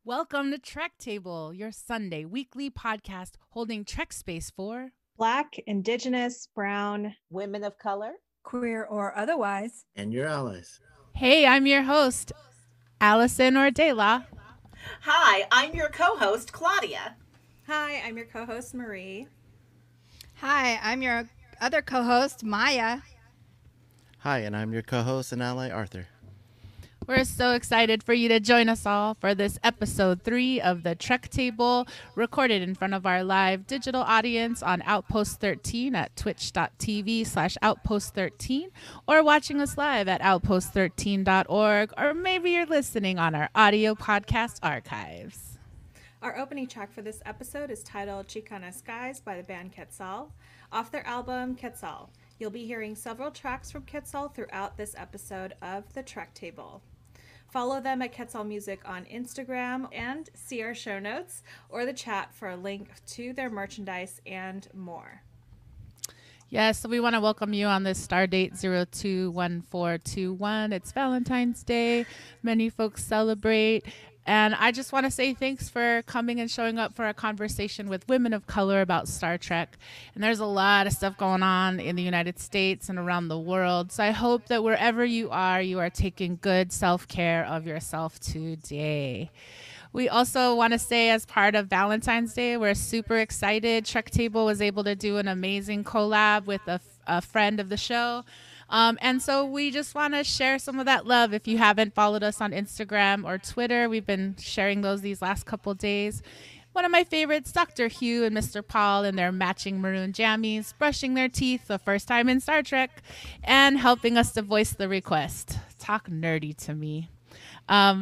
Welcome to Trek Table, your Sunday weekly podcast holding Trek space for Black, Indigenous, Brown, women of color, queer or otherwise, and your allies. Hey, I'm your host, Alison De La. Hi, I'm your co-host, Claudia. Hi, I'm your co-host, Marie. Hi, I'm your other co-host, Maya. Hi, and I'm your co-host and ally, Arthur. We're so excited for you to join us all for this episode 3 of the Trek Table, recorded in front of our live digital audience on Outpost 13 at twitch.tv/Outpost13, or watching us live at outpost13.org, or maybe you're listening on our audio podcast archives. Our opening track for this episode is titled Chicana Skies by the band Quetzal, off their album Quetzal. You'll be hearing several tracks from Quetzal throughout this episode of the Trek Table. Follow them at Quetzal Music on Instagram and see our show notes or the chat for a link to their merchandise and more. Yes, so we want to welcome you on this Stardate 021421. It's Valentine's Day. Many folks celebrate. And I just want to say thanks for coming and showing up for a conversation with women of color about Star Trek. And there's a lot of stuff going on in the United States and around the world. So I hope that wherever you are taking good self-care of yourself today. We also want to say, as part of Valentine's Day, we're super excited. Trek Table was able to do an amazing collab with a friend of the show. And so we just want to share some of that love. If you haven't followed us on Instagram or Twitter, we've been sharing these last couple days. One of my favorites, Dr. Hugh and Mr. Paul in their matching maroon jammies, brushing their teeth the first time in Star Trek, and helping us to voice the request. Talk nerdy to me.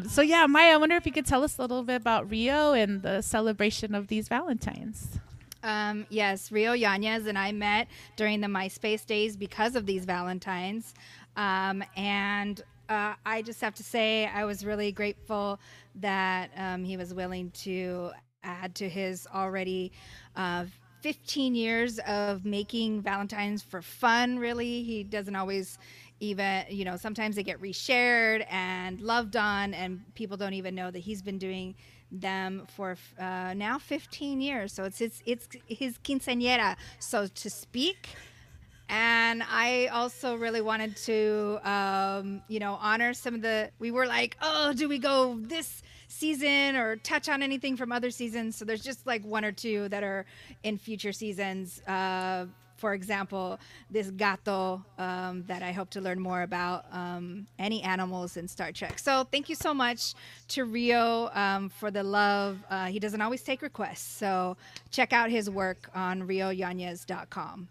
So yeah, Maya, I wonder if you could tell us a little bit about Rio and the celebration of these Valentines. Yes, Rio Yanez and I met during the MySpace days because of these Valentines. And I just have to say I was really grateful that he was willing to add to his already 15 years of making Valentines for fun, really. He doesn't always even, sometimes they get reshared and loved on, and people don't even know that he's been doing them for now 15 years. So it's his quinceañera, so to speak. And I also really wanted to, honor some of we were like, oh, do we go this season or touch on anything from other seasons? So there's just like one or two that are in future seasons. For example, this gato that I hope to learn more about, any animals in Star Trek. So thank you so much to Rio for the love. He doesn't always take requests. So check out his work on rioyanez.com.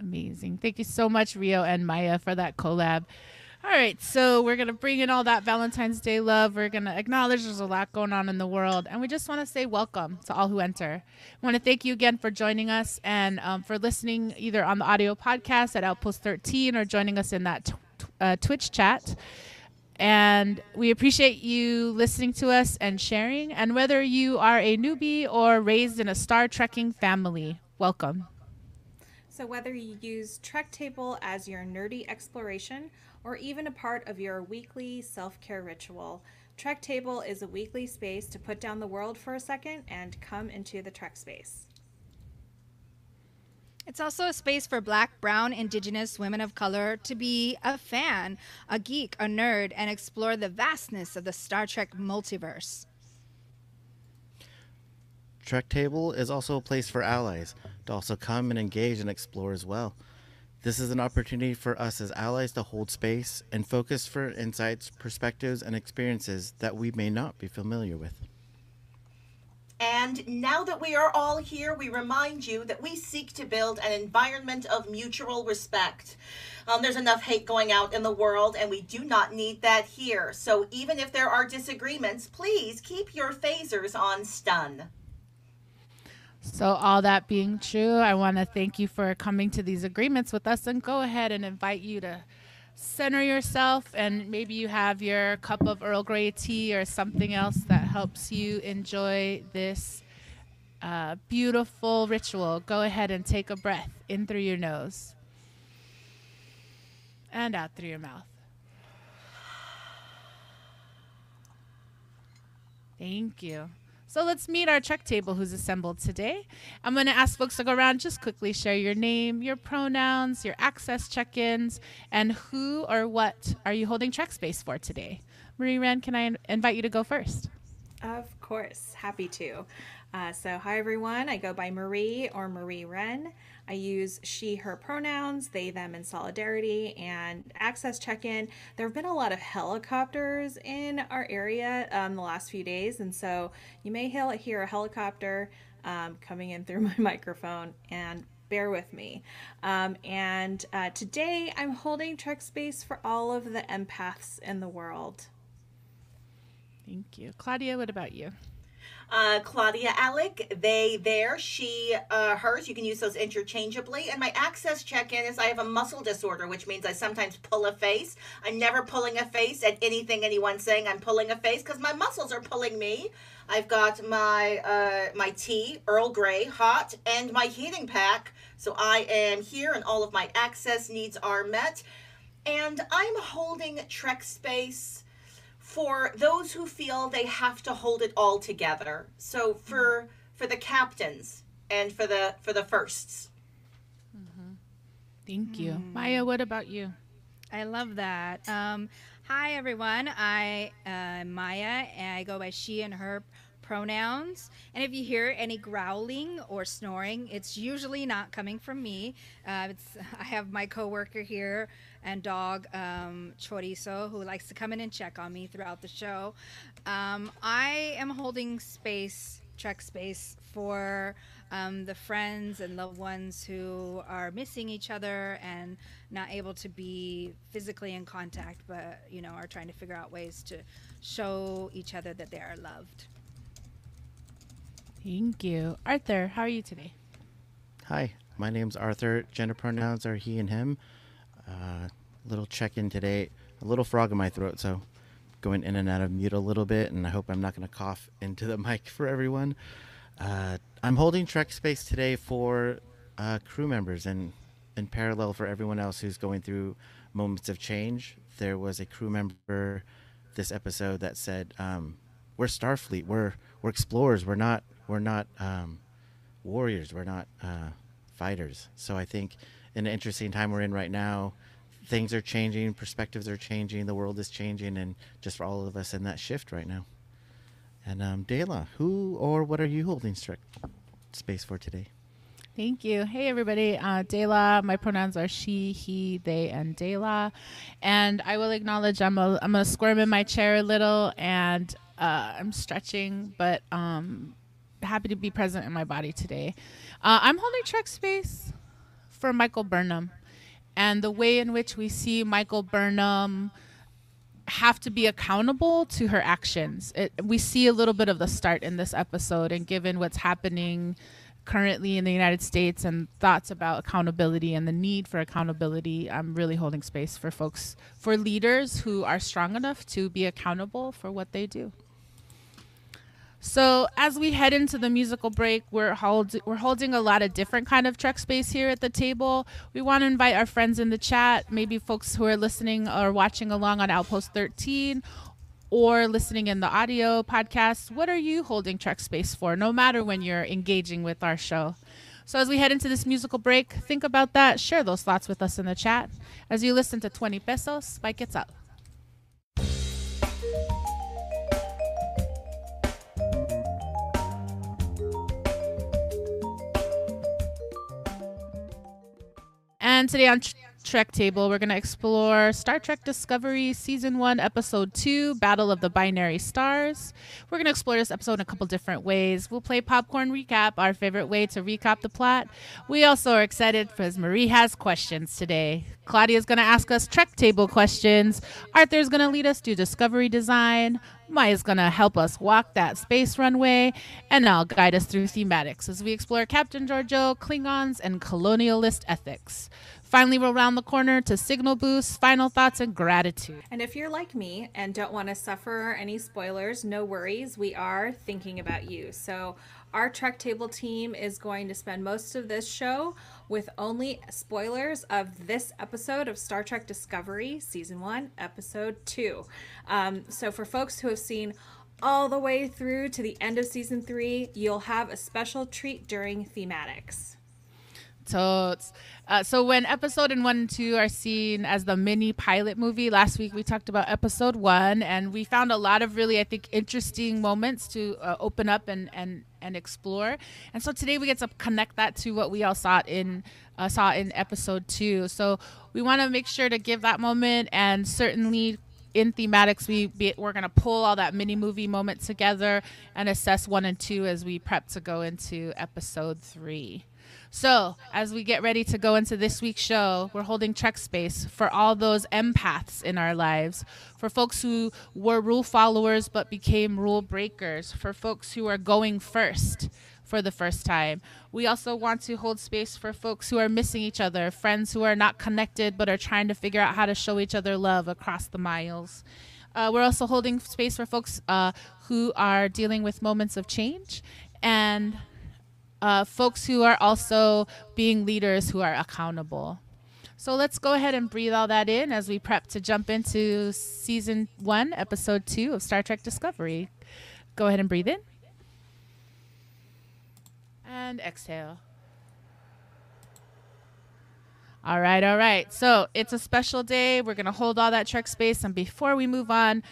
Amazing. Thank you so much, Rio and Maya, for that collab. All right, so we're going to bring in all that Valentine's Day love. We're going to acknowledge there's a lot going on in the world. And we just want to say welcome to all who enter. I want to thank you again for joining us and for listening either on the audio podcast at Outpost 13 or joining us in that Twitch chat. And we appreciate you listening to us and sharing. And whether you are a newbie or raised in a Star Trekking family, welcome. So whether you use Trek Table as your nerdy exploration or even a part of your weekly self-care ritual, Trek Table is a weekly space to put down the world for a second and come into the Trek space. It's also a space for Black, Brown, Indigenous, women of color to be a fan, a geek, a nerd, and explore the vastness of the Star Trek multiverse. Trek Table is also a place for allies to also come and engage and explore as well. This is an opportunity for us as allies to hold space and focus for insights, perspectives, and experiences that we may not be familiar with. And now that we are all here, we remind you that we seek to build an environment of mutual respect. There's enough hate going out in the world, and we do not need that here. So even if there are disagreements, please keep your phasers on stun. So all that being true, I want to thank you for coming to these agreements with us, and go ahead and invite you to center yourself, and maybe you have your cup of Earl Grey tea or something else that helps you enjoy this beautiful ritual. Go ahead and take a breath in through your nose and out through your mouth. Thank you. So let's meet our Trek table who's assembled today. I'm going to ask folks to go around, just quickly share your name, your pronouns, your access check-ins, and who or what are you holding Trek space for today. Marie-Reine, can I invite you to go first? Of course, happy to. So hi everyone, I go by Marie or Marie-Reine. I use she, her pronouns, they, them in solidarity, and access check-in. There have been a lot of helicopters in our area the last few days, and so you may hear a helicopter coming in through my microphone, and bear with me. And today I'm holding Trek space for all of the empaths in the world. Thank you. Claudia, what about you? Claudia Alick, they, their, she, hers. You can use those interchangeably. And my access check-in is I have a muscle disorder, which means I sometimes pull a face. I'm never pulling a face at anything anyone's saying I'm pulling a face because my muscles are pulling me. I've got my my tea, Earl Grey, hot, and my heating pack. So I am here and all of my access needs are met. And I'm holding Trek space for those who feel they have to hold it all together. So for the captains and for the firsts. Mm-hmm. Thank you. Maya, what about you? I love that. Hi, everyone. I am Maya, and I go by she and her pronouns. And if you hear any growling or snoring, it's usually not coming from me. I have my coworker here and dog Chorizo, who likes to come in and check on me throughout the show. I am holding space, Trek space, for the friends and loved ones who are missing each other and not able to be physically in contact, but are trying to figure out ways to show each other that they are loved. Thank you. Arthur, how are you today? Hi, my name's Arthur. Gender pronouns are he and him. Little check-in today. A little frog in my throat, so going in and out of mute a little bit, and I hope I'm not going to cough into the mic for everyone. I'm holding Trek space today for crew members and in parallel for everyone else who's going through moments of change. There was a crew member this episode that said, "We're Starfleet. We're explorers. We're not warriors. We're not fighters." So I think in an interesting time we're in right now, things are changing, perspectives are changing, the world is changing, and just for all of us in that shift right now. And Dela, who or what are you holding space for today? Thank you. Hey, everybody. Dela, my pronouns are she, he, they, and Dela. And I will acknowledge I'm going to squirm in my chair a little, and I'm stretching, but happy to be present in my body today. I'm holding Trek space for Michael Burnham and the way in which we see Michael Burnham have to be accountable to her actions. We see a little bit of the start in this episode, and given what's happening currently in the United States and thoughts about accountability and the need for accountability, I'm really holding space for folks, for leaders who are strong enough to be accountable for what they do. So as we head into the musical break, we're holding a lot of different kind of Trek space here at the table. We want to invite our friends in the chat, maybe folks who are listening or watching along on Outpost 13 or listening in the audio podcast. What are you holding Trek space for, no matter when you're engaging with our show? So as we head into this musical break, think about that. Share those thoughts with us in the chat as you listen to 20 Pesos by Quetzal. And today on Trek Table, we're going to explore Star Trek Discovery Season 1, Episode 2, Battle of the Binary Stars. We're going to explore this episode in a couple different ways. We'll play Popcorn Recap, our favorite way to recap the plot. We also are excited because Marie has questions today. Claudia's going to ask us Trek Table questions. Arthur's going to lead us through Discovery Design. Maya's going to help us walk that space runway. And I'll guide us through Thematix as we explore Captain Georgiou, Klingons, and colonialist ethics. Finally, we'll round the corner to signal boosts, final thoughts, and gratitude. And if you're like me and don't want to suffer any spoilers, no worries. We are thinking about you. So our Trek Table team is going to spend most of this show with only spoilers of this episode of Star Trek Discovery, Season 1, Episode 2. So for folks who have seen all the way through to the end of season 3, you'll have a special treat during Thematix. So when episode 1 and 2 are seen as the mini pilot movie, last week we talked about episode 1, and we found a lot of really, I think, interesting moments to open up and explore. And so today we get to connect that to what we all saw in episode 2. So we want to make sure to give that moment, and certainly in Thematix, we're going to pull all that mini movie moment together and assess 1 and 2 as we prep to go into episode 3. So as we get ready to go into this week's show, we're holding Trek space for all those empaths in our lives, for folks who were rule followers but became rule breakers, for folks who are going first for the first time. We also want to hold space for folks who are missing each other, friends who are not connected but are trying to figure out how to show each other love across the miles. We're also holding space for folks who are dealing with moments of change, and folks who are also being leaders who are accountable. So let's go ahead and breathe all that in as we prep to jump into season 1, episode 2 of Star Trek Discovery. Go ahead and breathe in. And exhale. All right. So it's a special day. We're going to hold all that Trek space. And before we move on,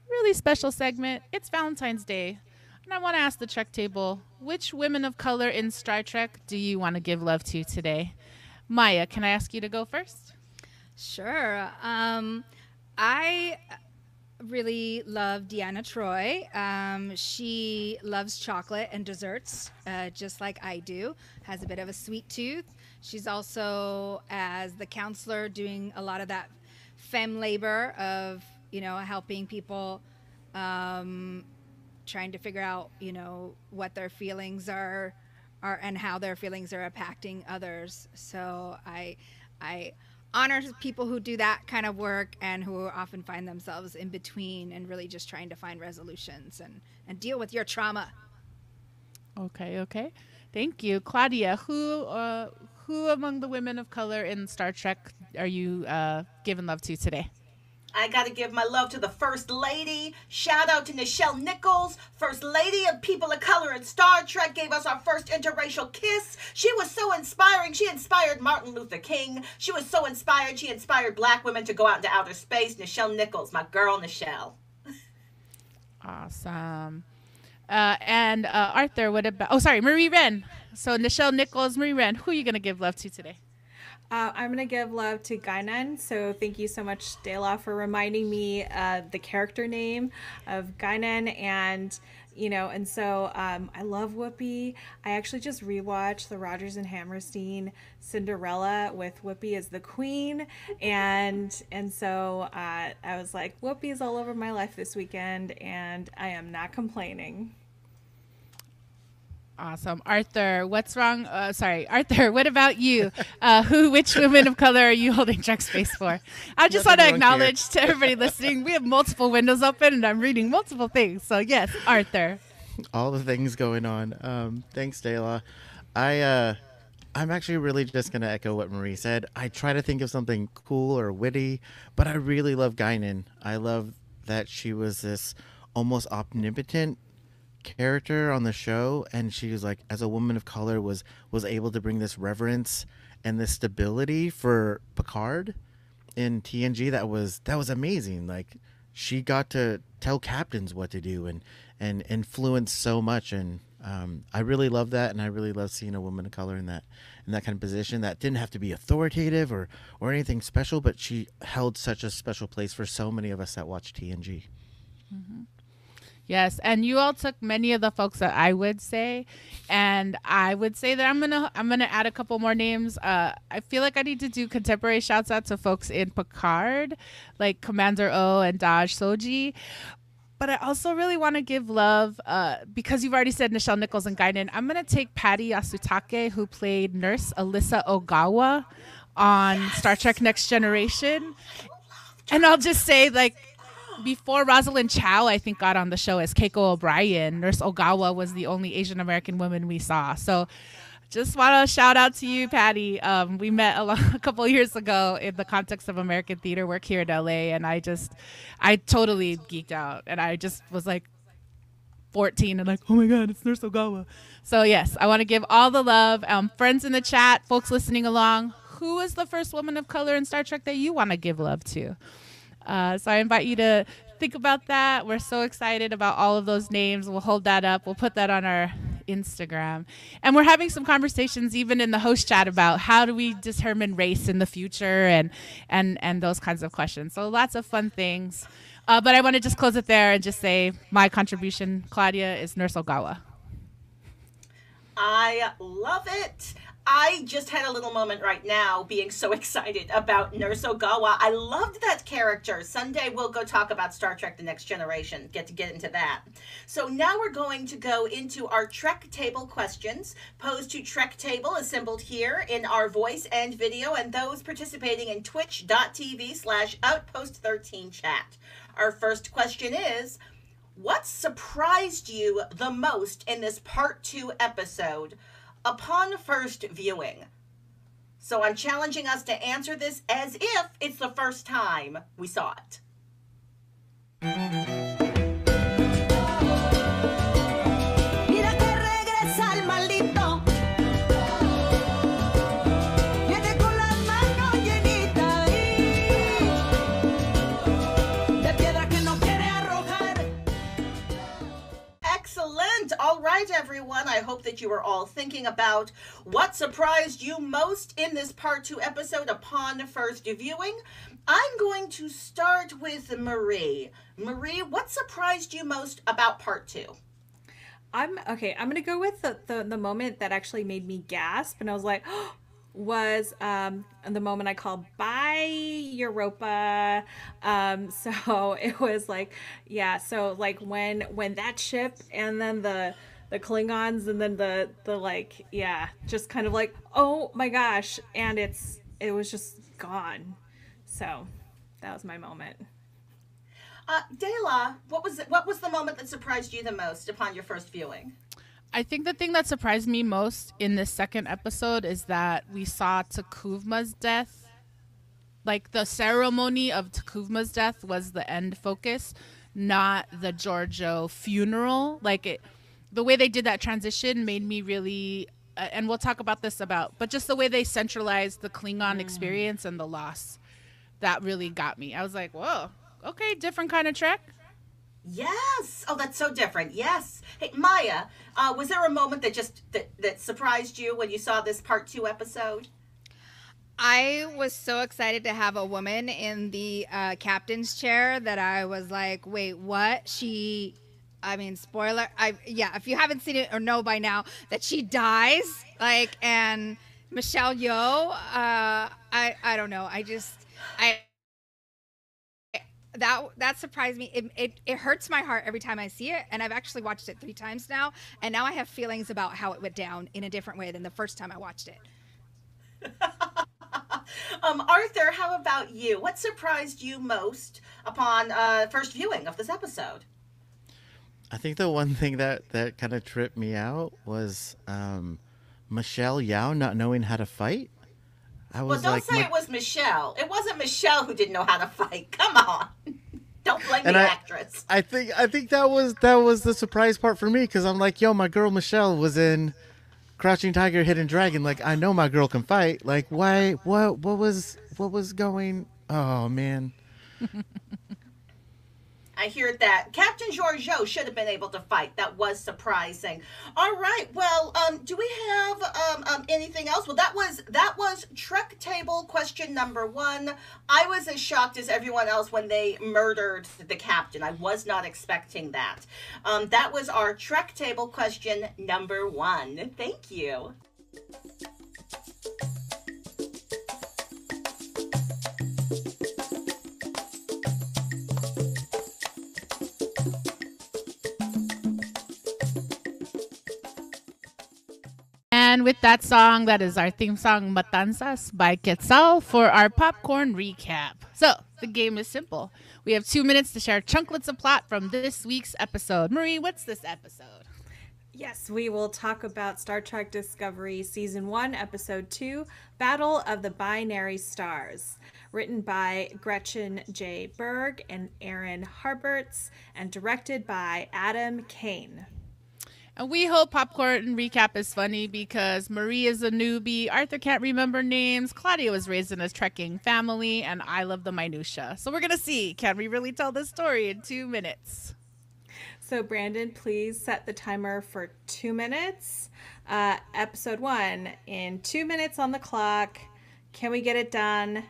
really special segment. It's Valentine's Day. And I want to ask the Trek table, which women of color in Star Trek do you want to give love to today? Maya, can I ask you to go first? Sure. I really love Deanna Troi. She loves chocolate and desserts, just like I do. Has a bit of a sweet tooth. She's also, as the counselor, doing a lot of that femme labor of, helping people trying to figure out, what their feelings are and how their feelings are impacting others. So I honor people who do that kind of work and who often find themselves in between and really just trying to find resolutions and deal with your trauma. Okay. Thank you. Claudia, who among the women of color in Star Trek are you giving love to today? I got to give my love to the First Lady. Shout out to Nichelle Nichols, First Lady of People of Color in Star Trek, gave us our first interracial kiss. She was so inspiring. She inspired Martin Luther King. She was so inspired. She inspired Black women to go out into outer space. Nichelle Nichols, my girl Nichelle. Awesome. And Arthur, what about... Marie-Reine. So Nichelle Nichols, Marie-Reine, who are you going to give love to today? I'm going to give love to Guinan. So thank you so much, Dela, for reminding me the character name of Guinan. And, I love Whoopi. I actually just rewatched the Rodgers and Hammerstein Cinderella with Whoopi as the queen. And so I was like, Whoopi is all over my life this weekend, and I am not complaining. Awesome. Arthur, what's wrong? Arthur, what about you? Which women of color are you holding Trek space for? I just want to acknowledge to everybody listening, we have multiple windows open and I'm reading multiple things. So yes, Arthur. All the things going on. Thanks, Dela. I'm actually really just going to echo what Marie said. I try to think of something cool or witty, but I really love Guinan. I love that she was this almost omnipotent character on the show, and she was like, as a woman of color, was able to bring this reverence and this stability for Picard in TNG. That was amazing. Like, she got to tell captains what to do and influence so much, and I really love that, and I really love seeing a woman of color in that kind of position that didn't have to be authoritative or anything special, but she held such a special place for so many of us that watch TNG. Mm-hmm. Yes, and you all took many of the folks that I would say, and I would say that I'm gonna add a couple more names. I feel like I need to do contemporary shouts out to folks in Picard, like Commander O and Daj Soji. But I also really want to give love, because you've already said Nichelle Nichols and Guinan. I'm gonna take Patty Yasutake, who played Nurse Alyssa Ogawa on Star Trek Next Generation, and I'll just say, like, before Rosalind Chow, I think, got on the show as Keiko O'Brien, Nurse Ogawa was the only Asian American woman we saw. So just want to shout out to you, Patty. We met a couple of years ago in the context of American theater work here in LA, and I totally geeked out. And I just was like, 14 and like, oh my God, it's Nurse Ogawa. So yes, I want to give all the love. Friends in the chat, folks listening along, who is the first woman of color in Star Trek that you want to give love to? So I invite you to think about that. We're so excited about all of those names. We'll hold that up. We'll put that on our Instagram. And we're having some conversations even in the host chat about how do we determine race in the future and those kinds of questions. So lots of fun things. But I want to just close it there and just say my contribution, Claudia, is Nurse Ogawa. I love it. I just had a little moment right now being so excited about Nurse Ogawa. I loved that character. Sunday we'll go talk about Star Trek The Next Generation. Get into that. So now we're going to go into our Trek Table questions posed to Trek Table assembled here in our voice and video and those participating in twitch.tv/Outpost13 chat. Our first question is, what surprised you the most in this part 2 episode upon first viewing? So I'm challenging us to answer this as if it's the first time we saw it. Excellent. All right, everyone. I hope that you are all thinking about what surprised you most in this part 2 episode upon first viewing. I'm going to start with Marie. Marie, what surprised you most about part 2? I'm going to go with the moment that actually made me gasp, and I was like, oh, was the moment I called bye Europa. So it was like, yeah, so like when that ship and then the Klingons and then the like, yeah, just kind of like, oh my gosh, and it was just gone. So that was my moment. De La, what was the moment that surprised you the most upon your first viewing? I think the thing that surprised me most in this second episode is that we saw Takuvma's death. Like, the ceremony of Takuvma's death was the end focus, not the Giorgio funeral. Like, the way they did that transition made me really, and we'll talk about this but just the way they centralized the Klingon experience and the loss, that really got me. I was like, whoa, okay, different kind of Trek. Yes. Oh, that's so different. Yes. Hey, Maya, was there a moment that surprised you when you saw this part 2 episode? I was so excited to have a woman in the captain's chair that I was like, wait, what? Spoiler. If you haven't seen it or know by now that she dies, like, and Michelle Yeoh, I don't know. That surprised me. It hurts my heart every time I see it, and I've actually watched it 3 times now, and now I have feelings about how it went down in a different way than the first time I watched it. Arthur, how about you? What surprised you most upon first viewing of this episode? I think the one thing that kind of tripped me out was Michelle Yeoh not knowing how to fight. Don't say it was Michelle. It wasn't Michelle who didn't know how to fight. Come on. Don't blame the actress. I think that was the surprise part for me, because I'm like, yo, my girl Michelle was in Crouching Tiger, Hidden Dragon. Like, I know my girl can fight. Like, why? What was going? Oh man. I hear that. Captain Giorgio should have been able to fight. That was surprising. All right. Well, do we have anything else? Well, that was Trek Table question number 1. I was as shocked as everyone else when they murdered the captain. I was not expecting that. That was our Trek Table question number 1. Thank you. And with that song, that is our theme song, Matanzas by Quetzal, for our popcorn recap. So, the game is simple. We have 2 minutes to share chunklets of plot from this week's episode. Marie, what's this episode? Yes, we will talk about Star Trek Discovery Season 1, Episode 2, Battle of the Binary Stars. Written by Gretchen J. Berg and Aaron Harberts, and directed by Adam Kane. And we hope Popcorn Recap is funny because Marie is a newbie, Arthur can't remember names, Claudia was raised in a trekking family, and I love the minutia. So we're going to see, can we really tell this story in 2 minutes? So Brandon, please set the timer for 2 minutes. Episode 1, in 2 minutes on the clock. Can we get it done?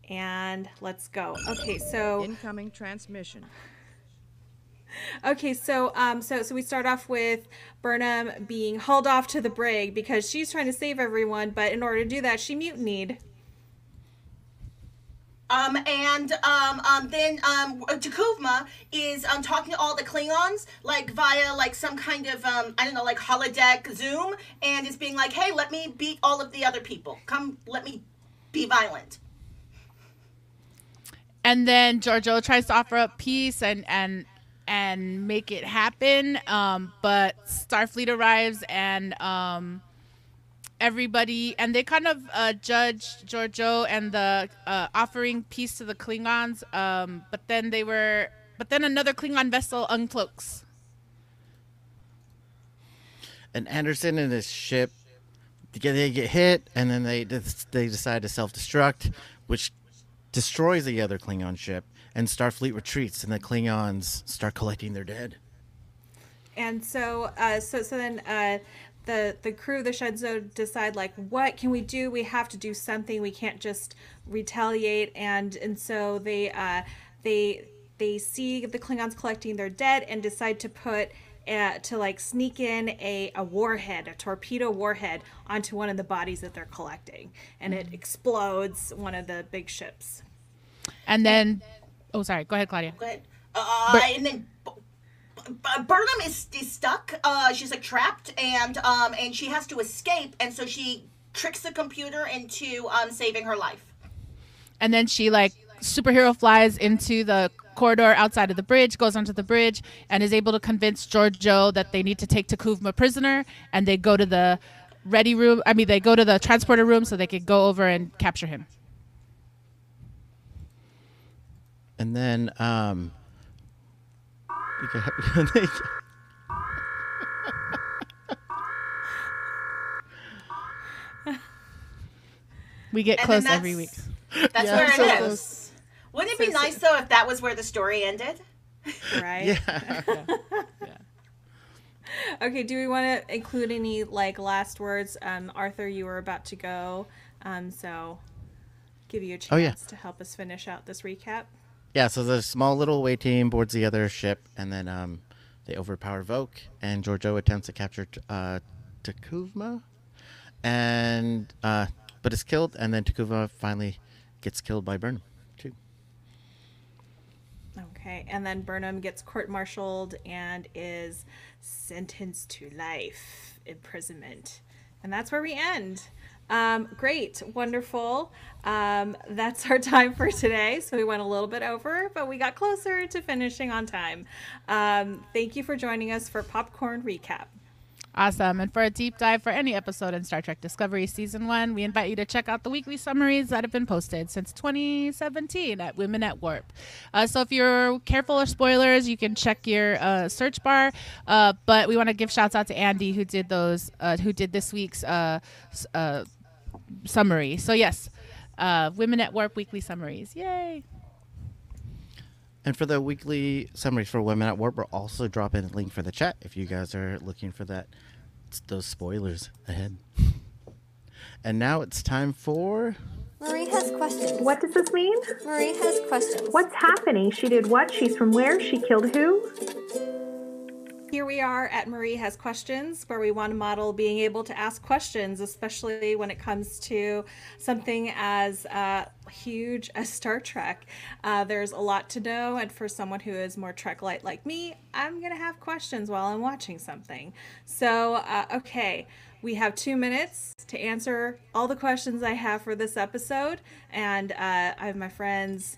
And let's go. Okay, so incoming transmission. Okay, so we start off with Burnham being hauled off to the brig because she's trying to save everyone, but in order to do that, she mutinied. Then Takuvma is talking to all the Klingons like via like some kind of I don't know, like holodeck Zoom, and is being like, "Hey, let me beat all of the other people. Come, let me be violent." And then Giorgio tries to offer up peace and make it happen, but Starfleet arrives and everybody, and they kind of judge Giorgio and the offering peace to the Klingons, but then another Klingon vessel uncloaks. And Anderson and his ship, they get hit, and then they decide to self-destruct, which destroys the other Klingon ship, and Starfleet retreats, and the Klingons start collecting their dead. And so then the crew of the Shenzhou decide, like, what can we do? We have to do something. We can't just retaliate. And so they see the Klingons collecting their dead and decide to sneak in a warhead, a torpedo warhead, onto one of the bodies that they're collecting, and it explodes one of the big ships. And then, oh, sorry, go ahead, Claudia. Go ahead. And then Burnham is stuck. She's like trapped, and she has to escape, and so she tricks the computer into saving her life. And then she like superhero flies into the corridor outside of the bridge, goes onto the bridge, and is able to convince Giorgio that they need to take Takuvma prisoner, and they go to the ready room. I mean, they go to the transporter room so they could go over and capture him. And then we get close every week. That's where it is. Wouldn't it be nice though if that was where the story ended? Right? Yeah. Okay, do we want to include any like last words? Arthur, you were about to go, so give you a chance to help us finish out this recap. Yeah, so the small little away team boards the other ship, and then they overpower Vogue, and Giorgio attempts to capture Takuvma, and but is killed, and then Takuvma finally gets killed by Burnham too. Okay, and then Burnham gets court-martialed and is sentenced to life imprisonment, and that's where we end. Great, wonderful. That's our time for today. So we went a little bit over, but we got closer to finishing on time. Thank you for joining us for Popcorn Recap. Awesome. And for a deep dive for any episode in Star Trek Discovery Season 1, we invite you to check out the weekly summaries that have been posted since 2017 at Women at Warp. So if you're careful of spoilers, you can check your search bar. But we want to give shouts out to Andy who did this week's summary. So yes, Women at Warp weekly summaries. Yay. And for the weekly summaries for Women at Warp, we're also dropping a link for the chat if you guys are looking for those spoilers ahead. And now it's time for... Marie has questions. What does this mean? Marie has questions. What's happening? She did what? She's from where? She killed who? Here we are at Marie Has Questions, where we want to model being able to ask questions, especially when it comes to something as huge as Star Trek. There's a lot to know, and for someone who is more Trek light like me, I'm going to have questions while I'm watching something. So, okay, we have 2 minutes to answer all the questions I have for this episode, and I have my friends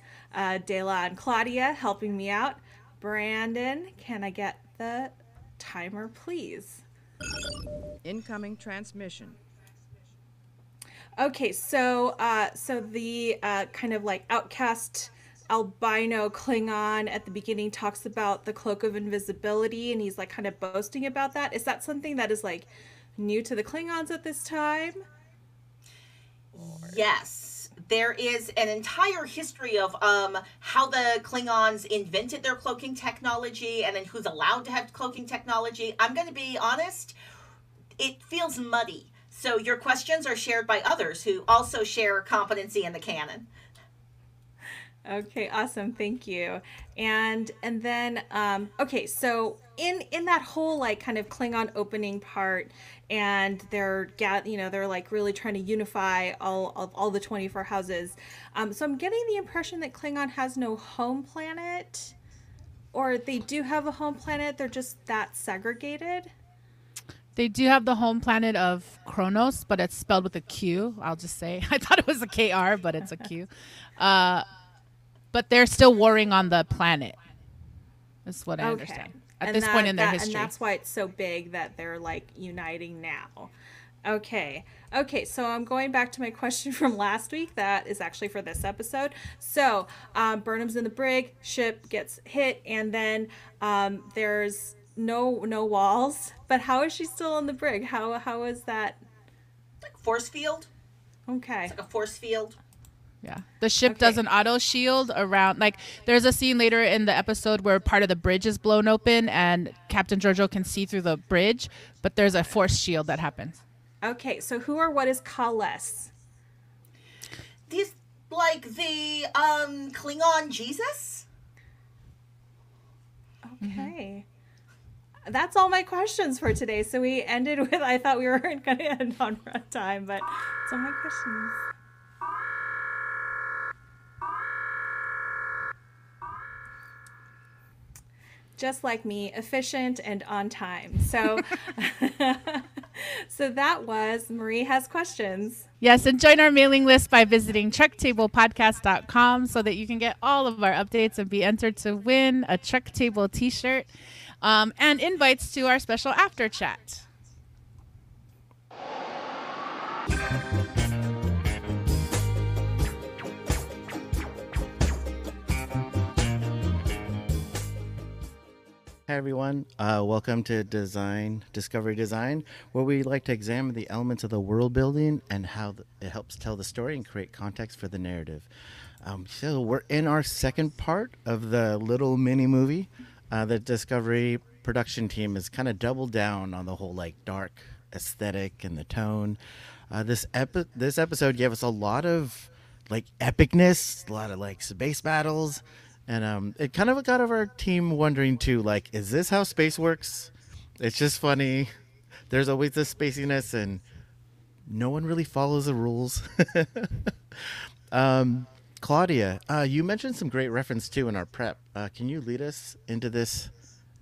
De La and Claudia helping me out. Brandon, can I get the timer, please. Incoming transmission. Okay, so the kind of like outcast albino Klingon at the beginning talks about the cloak of invisibility, and he's like kind of boasting about that. Is that something that is like new to the Klingons at this time? Yes. There is an entire history of how the Klingons invented their cloaking technology and then who's allowed to have cloaking technology. I'm going to be honest, it feels muddy. So your questions are shared by others who also share competency in the canon. Okay, awesome. Thank you. And then okay, so in that whole like kind of Klingon opening part, and they're like really trying to unify all the 24 houses. So I'm getting the impression that Klingon has no home planet, or they do have a home planet, they're just that segregated. They do have the home planet of Kronos, but it's spelled with a Q. I'll just say. I thought it was a KR, but it's a Q. But they're still warring on the planet. That's what I understand. At this point in their history. And that's why it's so big that they're like uniting now. Okay, so I'm going back to my question from last week. That is actually for this episode. So Burnham's in the brig, ship gets hit, and then there's no walls. But how is she still in the brig? How is that? Like force field. Okay. It's like a force field. Yeah. The ship does an auto shield around, like there's a scene later in the episode where part of the bridge is blown open and Captain Georgiou can see through the bridge, but there's a force shield that happens. Okay, so who or what is Kales? These like the Klingon Jesus? Okay. That's all my questions for today. So we ended with, I thought we weren't going to end on run time, but that's all my questions. Just like me, efficient and on time. So, so that was Marie Has Questions. Yes, and join our mailing list by visiting TrekTablePodcast.com so that you can get all of our updates and be entered to win a Trek Table t-shirt and invites to our special after chat. Hi everyone, welcome to Discovery Design, where we like to examine the elements of the world building and how it helps tell the story and create context for the narrative. So we're in our second part of the little mini movie. The Discovery production team has kind of doubled down on the whole like dark aesthetic and the tone. This episode gave us a lot of like epicness, a lot of like space battles. And it kind of got our team wondering too, like, is this how space works? It's just funny. There's always this spaciness and no one really follows the rules. Claudia, you mentioned some great reference too in our prep. Can you lead us into this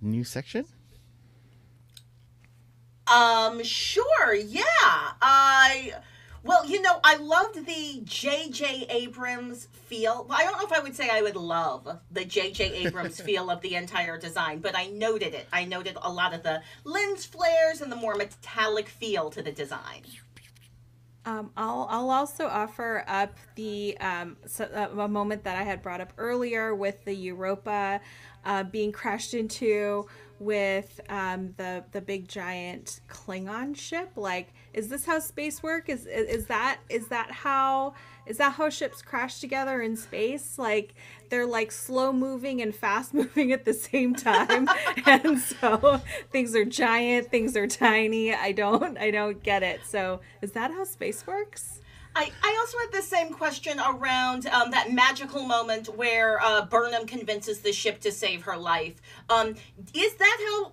new section? Sure, yeah. Well, you know, I loved the J.J. Abrams feel. Well, I don't know if I would say I would love the J.J. Abrams feel of the entire design, but I noted it. I noted a lot of the lens flares and the more metallic feel to the design. I'll also offer up the a moment that I had brought up earlier with the Europa being crashed into with the big giant Klingon ship. Like, is this how space work? Is that how ships crash together in space? Like, they're like slow moving and fast moving at the same time, and so things are giant, things are tiny. I don't get it. So is that how space works? I also had the same question around that magical moment where Burnham convinces the ship to save her life. Is that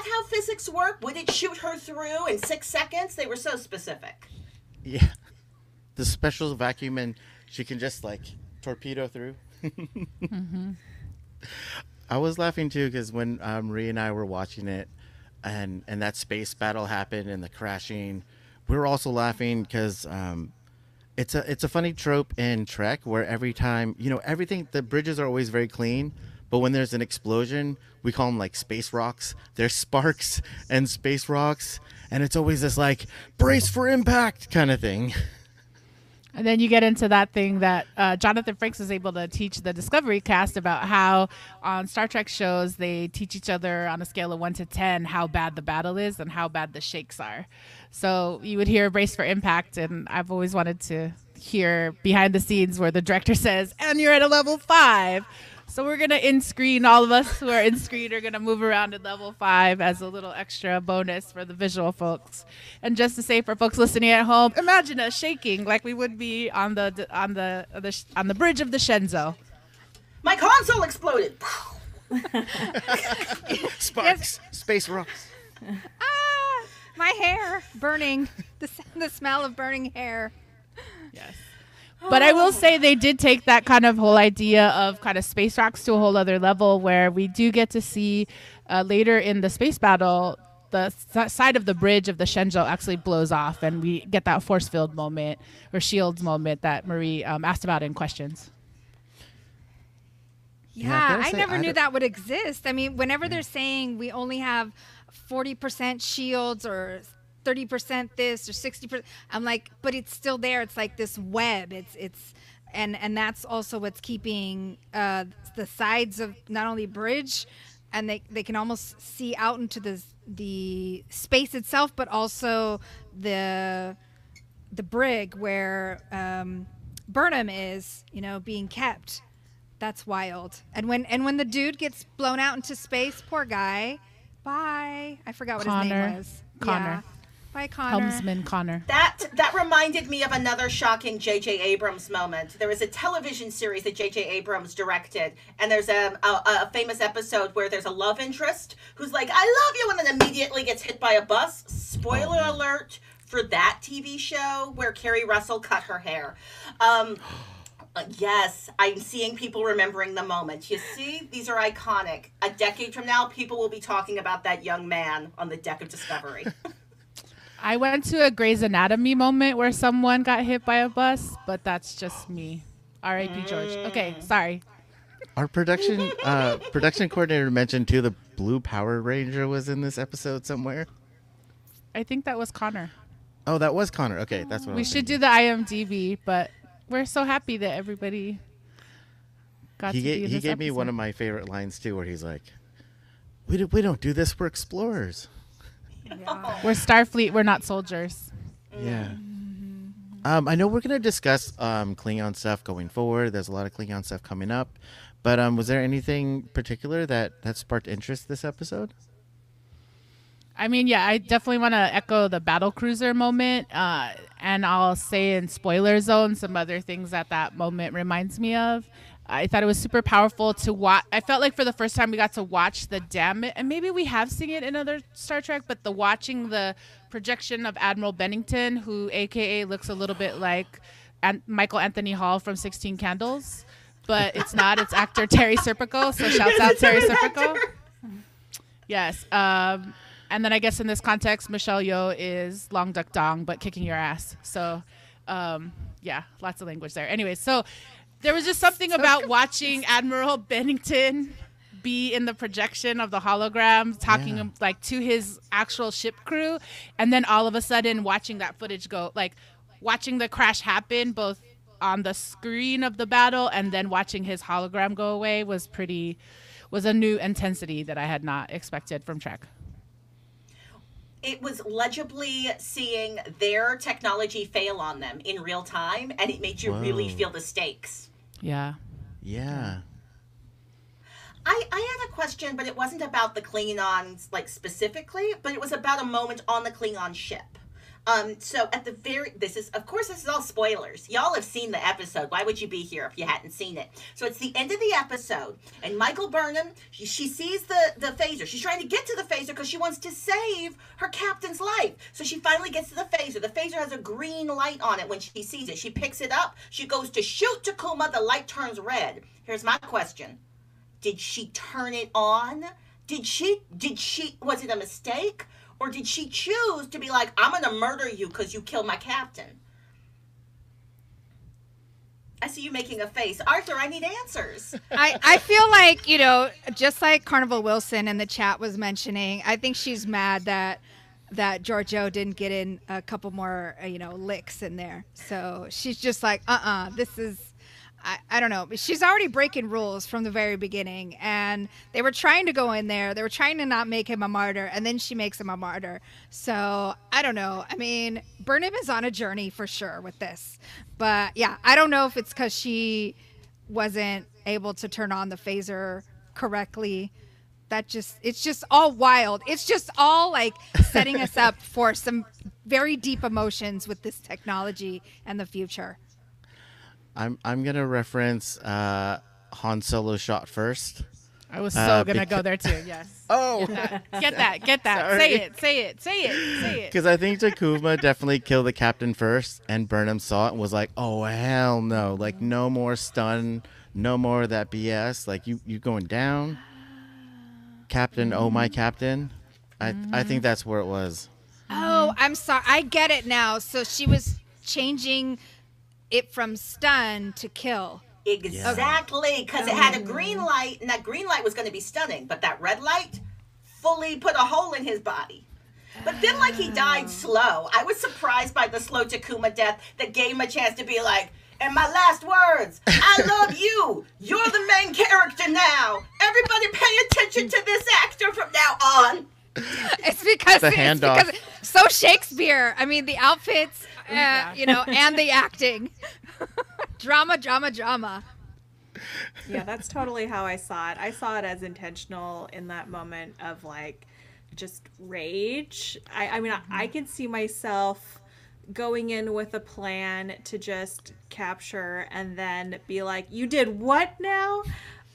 how physics work? Would it shoot her through in 6 seconds? They were so specific. Yeah, the special vacuum, and she can just like torpedo through. Mm-hmm. I was laughing too because when Marie and I were watching it, and that space battle happened and the crashing, we were also laughing because. It's a funny trope in Trek where every time, you know, everything, the bridges are always very clean, But when there's an explosion, we call them like space rocks. There's sparks and space rocks. And it's always this like brace for impact kind of thing. And then you get into that thing that Jonathan Frakes is able to teach the Discovery cast about how on Star Trek shows they teach each other on a scale of 1 to 10 how bad the battle is and how bad the shakes are. So you would hear brace for impact, and I've always wanted to hear behind the scenes where the director says, and you're at a level 5. So we're going to in-screen, all of us who are in-screen are going to move around at level 5 as a little extra bonus for the visual folks. And just to say for folks listening at home, imagine us shaking like we would be on the bridge of the Shenzhou. My console exploded. Sparks, space rocks. My hair burning. The smell of burning hair. Yes. But I will say they did take that kind of whole idea of kind of space rocks to a whole other level, where we do get to see later in the space battle, the side of the bridge of the Shenzhou actually blows off, and we get that force field moment or shields moment that Marie asked about in questions. Yeah, I never knew that would exist. I mean, whenever they're saying we only have 40% shields or 30% this or 60%, I'm like, but it's still there. It's like this web. And that's also what's keeping the sides of not only bridge, and they can almost see out into the space itself, but also the brig where Burnham is, being kept. That's wild. And when the dude gets blown out into space, poor guy. Bye. I forgot what his name was. Connor. Yeah. Bye, Connor. Helmsman Connor. That reminded me of another shocking J.J. Abrams moment. There was a television series that J.J. Abrams directed, and there's a famous episode where there's a love interest who's like, I love you, and then immediately gets hit by a bus. Spoiler alert for that TV show where Kerry Russell cut her hair. Yes, I'm seeing people remembering the moment. You see, these are iconic. A decade from now, people will be talking about that young man on the deck of Discovery. I went to a Grey's Anatomy moment where someone got hit by a bus, but that's just me. R.I.P. George. Okay, sorry. Our production coordinator mentioned too the Blue Power Ranger was in this episode somewhere. I think that was Connor. Oh, that was Connor. Okay, that's what we should do the IMDb, but we're so happy that everybody got to be in this He gave me episode. one of my favorite lines too, where he's like, "We don't do this. We're explorers. Yeah. We're Starfleet. We're not soldiers." Yeah. I know we're gonna discuss Klingon stuff going forward. There's a lot of Klingon stuff coming up, but was there anything particular that sparked interest this episode? I mean, yeah, I definitely want to echo the battle cruiser moment, and I'll say in spoiler zone some other things that moment reminds me of. I thought it was super powerful to watch. I felt like for the first time we got to watch the damage, and maybe we have seen it in other Star Trek, but watching the projection of Admiral Bennington, who AKA looks a little bit like Michael Anthony Hall from 16 Candles, but it's not. It's actor Terry Serpico, so shouts out Terry Serpico. Yes. And then I guess in this context, Michelle Yeoh is Long Duck Dong, but kicking your ass. So, yeah, lots of language there. Anyways, so there was just something about watching Admiral Bennington be in the projection of the hologram, talking like to his actual ship crew, and then all of a sudden watching that footage go, like watching the crash happen both on the screen of the battle and then watching his hologram go away was a new intensity that I had not expected from Trek. It was legibly seeing their technology fail on them in real time, and it made you really feel the stakes. Yeah. Yeah. I had a question, but it wasn't about the Klingons, like, specifically, but it was about a moment on the Klingon ship. So at the this is all spoilers. Y'all have seen the episode. Why would you be here if you hadn't seen it? So it's the end of the episode, and Michael Burnham, she sees the phaser. She's trying to get to the phaser because she wants to save her captain's life. So she finally gets to the phaser. The phaser has a green light on it when she sees it. She picks it up. She goes to shoot Takuma. The light turns red. Here's my question. Did she turn it on? Was it a mistake? Or did she choose to be like, I'm going to murder you because you killed my captain? I see you making a face. Arthur, I need answers. I feel like, you know, just like Carnival Wilson in the chat was mentioning, I think she's mad that Giorgio didn't get in a couple more, you know, licks in there. So she's just like, this is, I don't know. She's already breaking rules from the very beginning. And they were trying to go in there. They were trying to not make him a martyr. And then she makes him a martyr. So I don't know. I mean, Burnham is on a journey for sure with this. But yeah, I don't know if it's because she wasn't able to turn on the phaser correctly. It's just all wild. It's just all like setting us up for some very deep emotions with this technology and the future. I'm gonna reference Han Solo shot first. I was so gonna go there too. Yes. Oh, get that. Sorry. Say it. Because I think Takuma definitely killed the captain first, and Burnham saw it and was like, "Oh hell no! Like no more stun, no more of that BS. Like you going down, Captain. Oh my Captain." I think that's where it was. Oh, I'm sorry. I get it now. So she was changing it from stun to kill. Exactly, because it had a green light, and that green light was going to be stunning, but that red light fully put a hole in his body. But then, like, he died slow. I was surprised by the slow Takuma death that gave him a chance to be like, and my last words, I love you. You're the main character now. Everybody pay attention to this actor from now on. It's because so Shakespeare. I mean, the outfits, you know, and the acting. drama. Yeah, that's totally how I saw it. I saw it as intentional in that moment of like just rage. I mean, I can see myself going in with a plan to just capture and then be like, you did what now?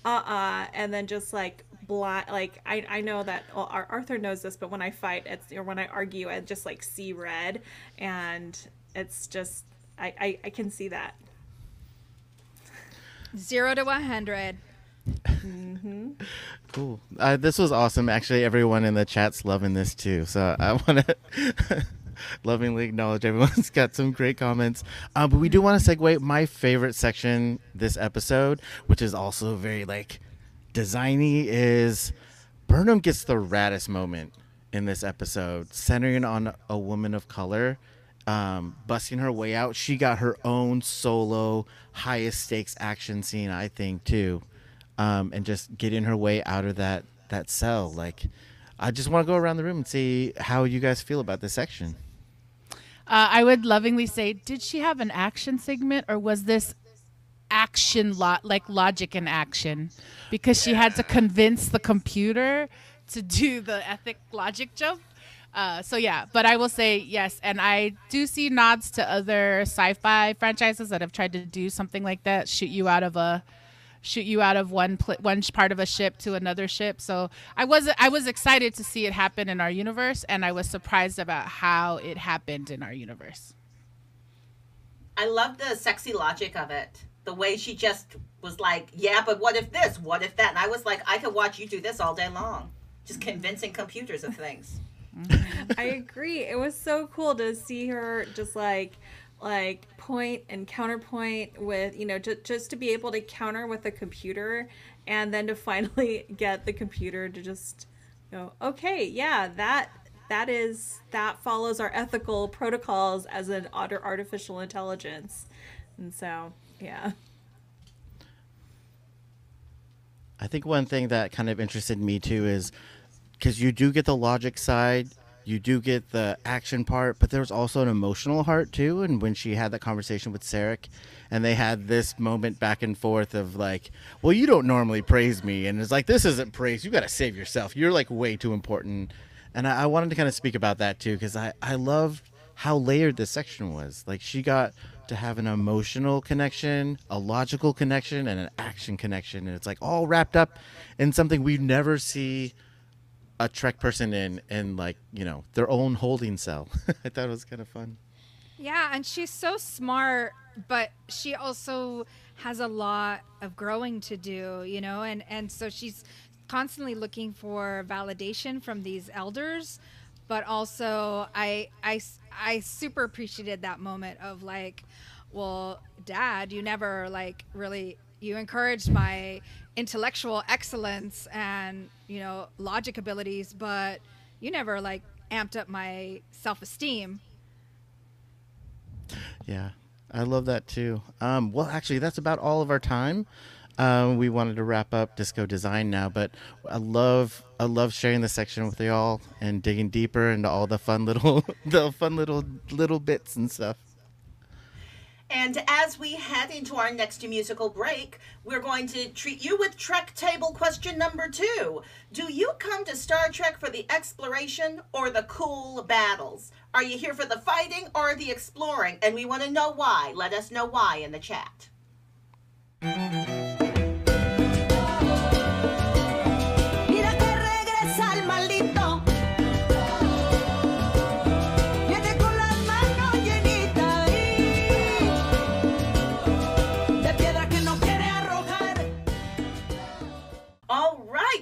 And then just like like I know that Arthur knows this, but when I fight or when I argue, I just like see red, and it's just I can see that. 0 to 100. Cool. This was awesome. Actually, everyone in the chat's loving this too. So I want to lovingly acknowledge everyone's got some great comments. But we do want to segue my favorite section this episode, which is also very like designy, is Burnham gets the raddest moment in this episode, centering on a woman of color, busting her way out. She got her own solo highest stakes action scene, I think, too, and just getting her way out of that cell. Like, I just want to go around the room and see how you guys feel about this section. I would lovingly say, did she have an action segment, or was this action like logic in action? Because she had to convince the computer to do the ethic logic jump. So yeah, but I will say yes, and I do see nods to other sci-fi franchises that have tried to do something like that, shoot you out of one part of a ship to another ship. So I was excited to see it happen in our universe, and I was surprised about how it happened in our universe. I love the sexy logic of it. The way she just was like, yeah, but what if this? What if that? And I was like, I could watch you do this all day long. Just convincing computers of things. I agree. It was so cool to see her just like point and counterpoint with, you know, just to be able to counter with a computer, and then to finally get the computer to just go, okay, yeah, that follows our ethical protocols as an artificial intelligence. And so, yeah. I think one thing that kind of interested me too is because you do get the logic side, you do get the action part, but there's also an emotional heart too. And when she had that conversation with Sarek, and they had this moment back and forth of like, well, you don't normally praise me, and it's like, this isn't praise, you got to save yourself, you're like way too important. And I wanted to kind of speak about that too, because I loved how layered this section was. Like, she got to have an emotional connection, a logical connection, and an action connection, and it's like all wrapped up in something we never see a Trek person in like, you know, their own holding cell. I thought it was kind of fun. Yeah, and she's so smart, but she also has a lot of growing to do, you know, and so she's constantly looking for validation from these elders, but also I super appreciated that moment of like, well, Dad, you never like really, you encouraged my intellectual excellence and, you know, logic abilities, but you never like amped up my self-esteem. Yeah, I love that too. Well, actually, that's about all of our time. We wanted to wrap up Disco Design now, but I love sharing this section with y'all and digging deeper into all the fun little little bits and stuff. And as we head into our next musical break, we're going to treat you with Trek Table question number 2. Do you come to Star Trek for the exploration or the cool battles? Are you here for the fighting or the exploring? And we want to know why. Let us know why in the chat.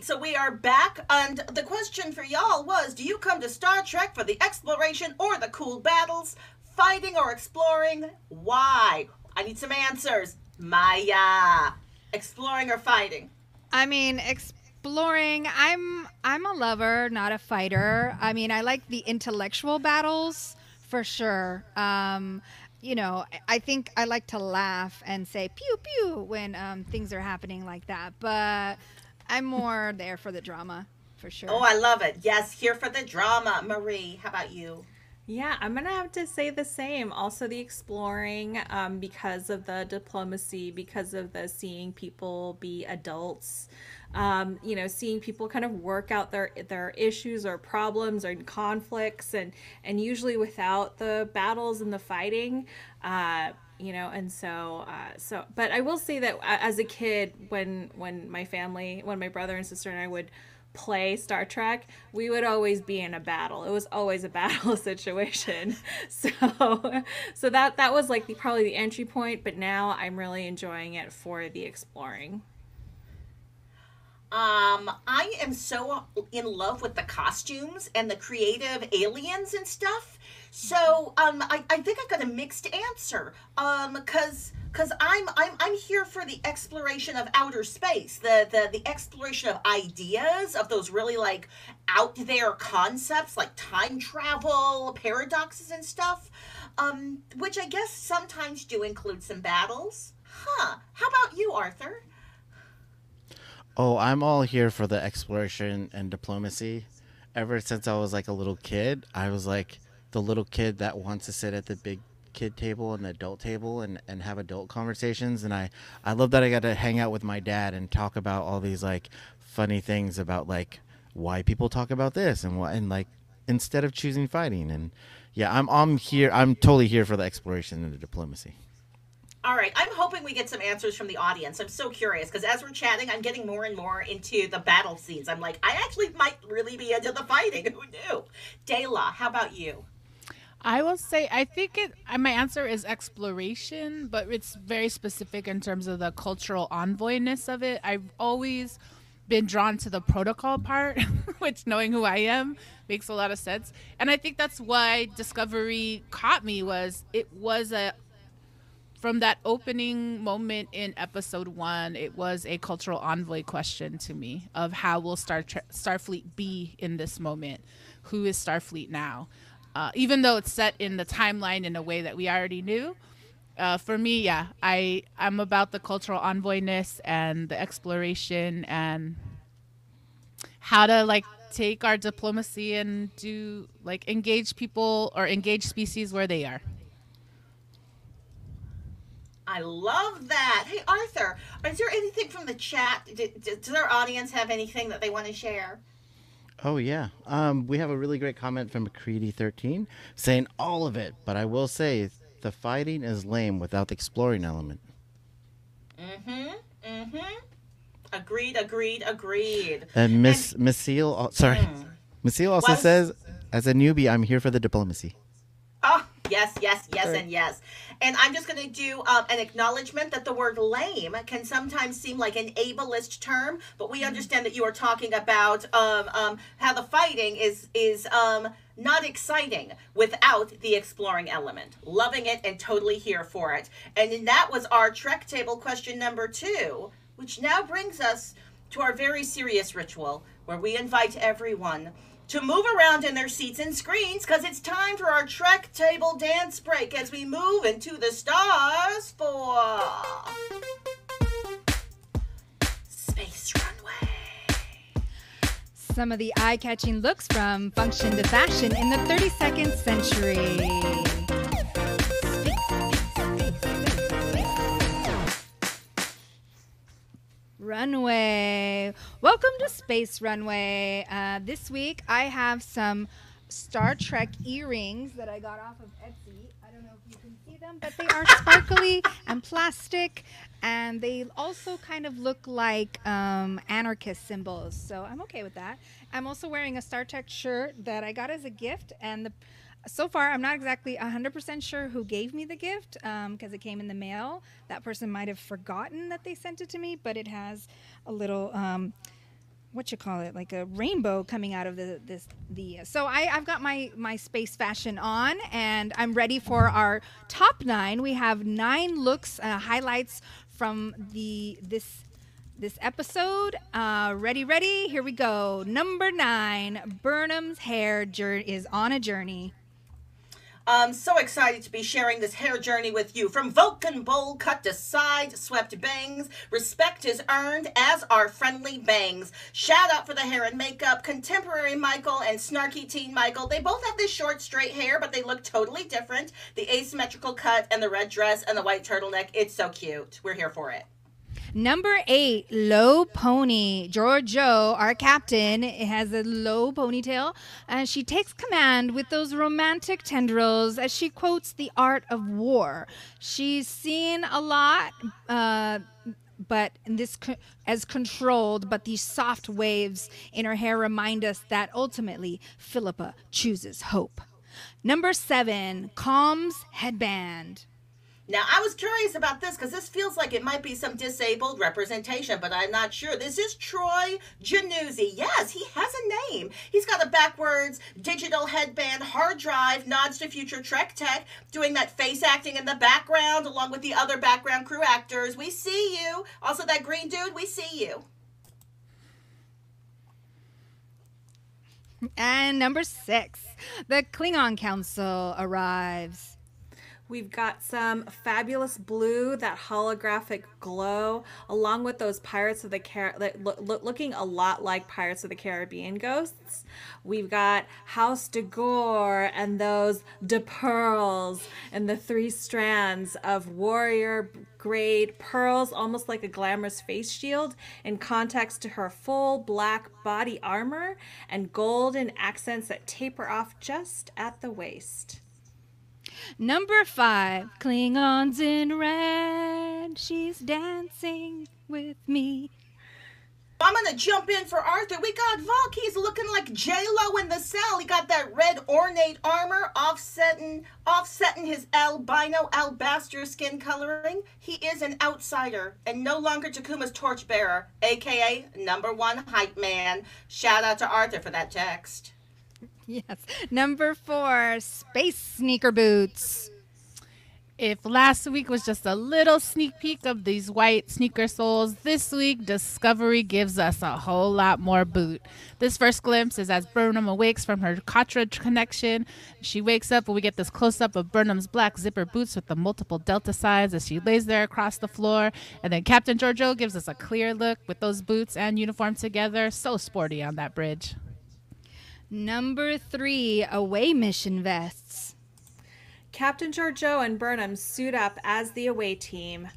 So we are back, and the question for y'all was, do you come to Star Trek for the exploration or the cool battles, fighting or exploring? Why? I need some answers. Maya, exploring or fighting? I mean, exploring. I'm a lover, not a fighter. I mean, I like the intellectual battles for sure. You know, I think I like to laugh and say pew pew when things are happening like that, but I'm more there for the drama, for sure. Oh, I love it. Yes, here for the drama. Marie, how about you? Yeah, I'm going to have to say the same. Also the exploring, because of the diplomacy, because of the seeing people be adults, you know, seeing people kind of work out their issues or problems or conflicts, and usually without the battles and the fighting, you know, and so but I will say that as a kid, when my brother and sister and I would play Star Trek, we would always be in a battle. It was always a battle situation. So that was like probably the entry point, but now I'm really enjoying it for the exploring. I am so in love with the costumes and the creative aliens and stuff. So, I think I got a mixed answer. Cause I'm here for the exploration of outer space, the exploration of ideas, of those really like out there concepts like time travel, paradoxes and stuff. Which I guess sometimes do include some battles. Huh. How about you, Arthur? Oh, I'm all here for the exploration and diplomacy. Ever since I was like a little kid, I was like the little kid that wants to sit at the big kid table and the adult table and have adult conversations. And I love that I got to hang out with my dad and talk about all these like funny things about like why people talk about this and what, and like instead of choosing fighting. And yeah, I'm here. I'm totally here for the exploration and the diplomacy. All right, I'm hoping we get some answers from the audience. I'm so curious, because as we're chatting, I'm getting more and more into the battle scenes. I'm like, I actually might really be into the fighting. Who knew? Dayla, how about you? I will say, I think my answer is exploration, but it's very specific in terms of the cultural envoyness of it. I've always been drawn to the protocol part, which, knowing who I am, makes a lot of sense. And I think that's why Discovery caught me, from that opening moment in episode 1, it was a cultural envoy question to me of how will Starfleet be in this moment? Who is Starfleet now? Even though it's set in the timeline in a way that we already knew, for me, yeah, I'm about the cultural envoyness and the exploration and how to like take our diplomacy and do like engage people or engage species where they are. I love that. Hey, Arthur, is there anything from the chat? Does our audience have anything that they want to share? Oh, yeah. We have a really great comment from McCready13 saying all of it, but I will say the fighting is lame without the exploring element. Agreed. And Miss Seal, Miss Seal also says, as a newbie, I'm here for the diplomacy. Oh, Yes, yes, yes, and yes. And I'm just going to do an acknowledgement that the word lame can sometimes seem like an ableist term, but we understand that you are talking about how the fighting is not exciting without the exploring element. Loving it and totally here for it. And that was our Trek Table question number 2, which now brings us to our very serious ritual where we invite everyone to move around in their seats and screens because it's time for our Trek Table dance break as we move into the stars for Space Runway. Some of the eye-catching looks from function to fashion in the 32nd century. Runway. Welcome to Space Runway. This week I have some Star Trek earrings that I got off of Etsy. I don't know if you can see them, but they are sparkly and plastic, and they also kind of look like anarchist symbols, so I'm okay with that. I'm also wearing a Star Trek shirt that I got as a gift, and so far I'm not exactly 100% sure who gave me the gift because it came in the mail. That person might have forgotten that they sent it to me, but it has a little like a rainbow coming out of so I've got my space fashion on, and I'm ready for our top 9. We have 9 looks, highlights from this episode. Ready, here we go. Number 9, Burnham's hair is on a journey. I'm so excited to be sharing this hair journey with you. From Vulcan bowl cut to side swept bangs, respect is earned, as are friendly bangs. Shout out for the hair and makeup, contemporary Michael and snarky teen Michael. They both have this short, straight hair, but they look totally different. The asymmetrical cut and the red dress and the white turtleneck, it's so cute. We're here for it. Number 8, low pony. Giorgio, our captain, has a low ponytail, and she takes command with those romantic tendrils as she quotes the art of war. She's seen a lot, but as controlled, but these soft waves in her hair remind us that ultimately Philippa chooses hope. Number 7, Calm's headband. Now, I was curious about this because this feels like it might be some disabled representation, but I'm not sure. This is Troy Januzzi. Yes, he has a name. He's got a backwards digital headband, hard drive, nods to future Trek tech, doing that face acting in the background along with the other background crew actors. We see you. Also, that green dude, we see you. And number 6, the Klingon Council arrives. We've got some fabulous blue, that holographic glow, along with those Pirates of the looking a lot like Pirates of the Caribbean ghosts. We've got House de Gore and those de pearls and the 3 strands of warrior grade pearls, almost like a glamorous face shield, in context to her full black body armor and golden accents that taper off just at the waist. Number 5, Klingons in red. She's dancing with me. I'm going to jump in for Arthur. We got Volk. He's looking like J-Lo in the cell. He got that red ornate armor offsetting his albino alabaster skin coloring. He is an outsider and no longer Takuma's torchbearer, a.k.a. number 1 hype man. Shout out to Arthur for that text. Yes. Number 4, space sneaker boots. If last week was just a little sneak peek of these white sneaker soles, this week Discovery gives us a whole lot more boot. This first glimpse is as Burnham awakes from her cartridge connection. She wakes up and we get this close-up of Burnham's black zipper boots with the multiple delta sides as she lays there across the floor. And then Captain Giorgio gives us a clear look with those boots and uniform together. So sporty on that bridge. Number 3, away mission vests. Captain Giorgio and Burnham suit up as the away team.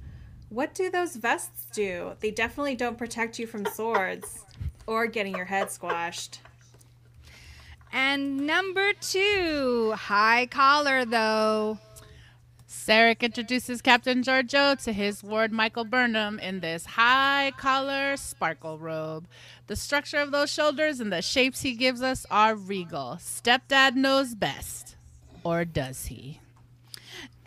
What do those vests do? They definitely don't protect you from swords or getting your head squashed. And number 2, high collar though. Sarek introduces Captain Giorgio to his ward Michael Burnham in this high collar sparkle robe. The structure of those shoulders and the shapes he gives us are regal. Stepdad knows best. Or does he?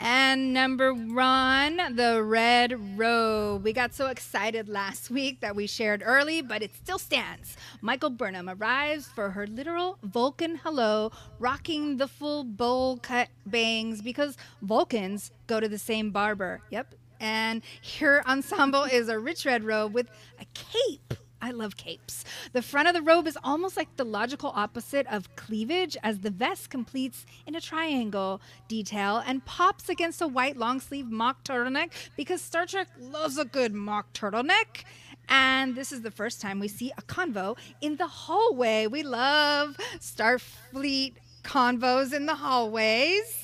And number 1, the red robe. We got so excited last week that we shared early, but it still stands. Michael Burnham arrives for her literal Vulcan hello, rocking the full bowl cut bangs because Vulcans go to the same barber. Yep. And her ensemble is a rich red robe with a cape. I love capes. The front of the robe is almost like the logical opposite of cleavage, as the vest completes in a triangle detail and pops against a white long sleeve mock turtleneck because Star Trek loves a good mock turtleneck. And this is the first time we see a convo in the hallway. We love Starfleet convos in the hallways.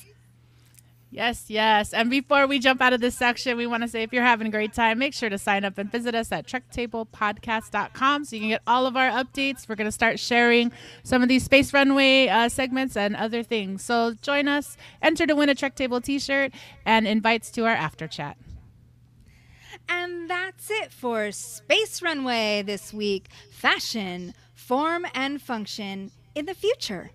Yes, yes. And before we jump out of this section, we want to say if you're having a great time, make sure to sign up and visit us at trektablepodcast.com so you can get all of our updates. We're going to start sharing some of these Space Runway segments and other things. So join us, enter to win a Trek Table t-shirt, and invites to our after chat. And that's it for Space Runway this week. Fashion, form, and function in the future.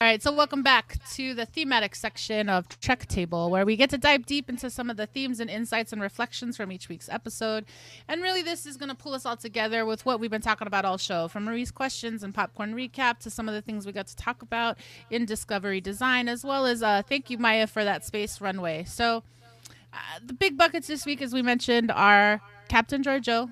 All right, so welcome back to the Thematix section of Trek Table, where we get to dive deep into some of the themes and insights and reflections from each week's episode. And really, this is going to pull us all together with what we've been talking about all show, from Marie's questions and popcorn recap to some of the things we got to talk about in Discovery Design, as well as thank you, Maya, for that Space Runway. So the big buckets this week, as we mentioned, are Captain Georgiou,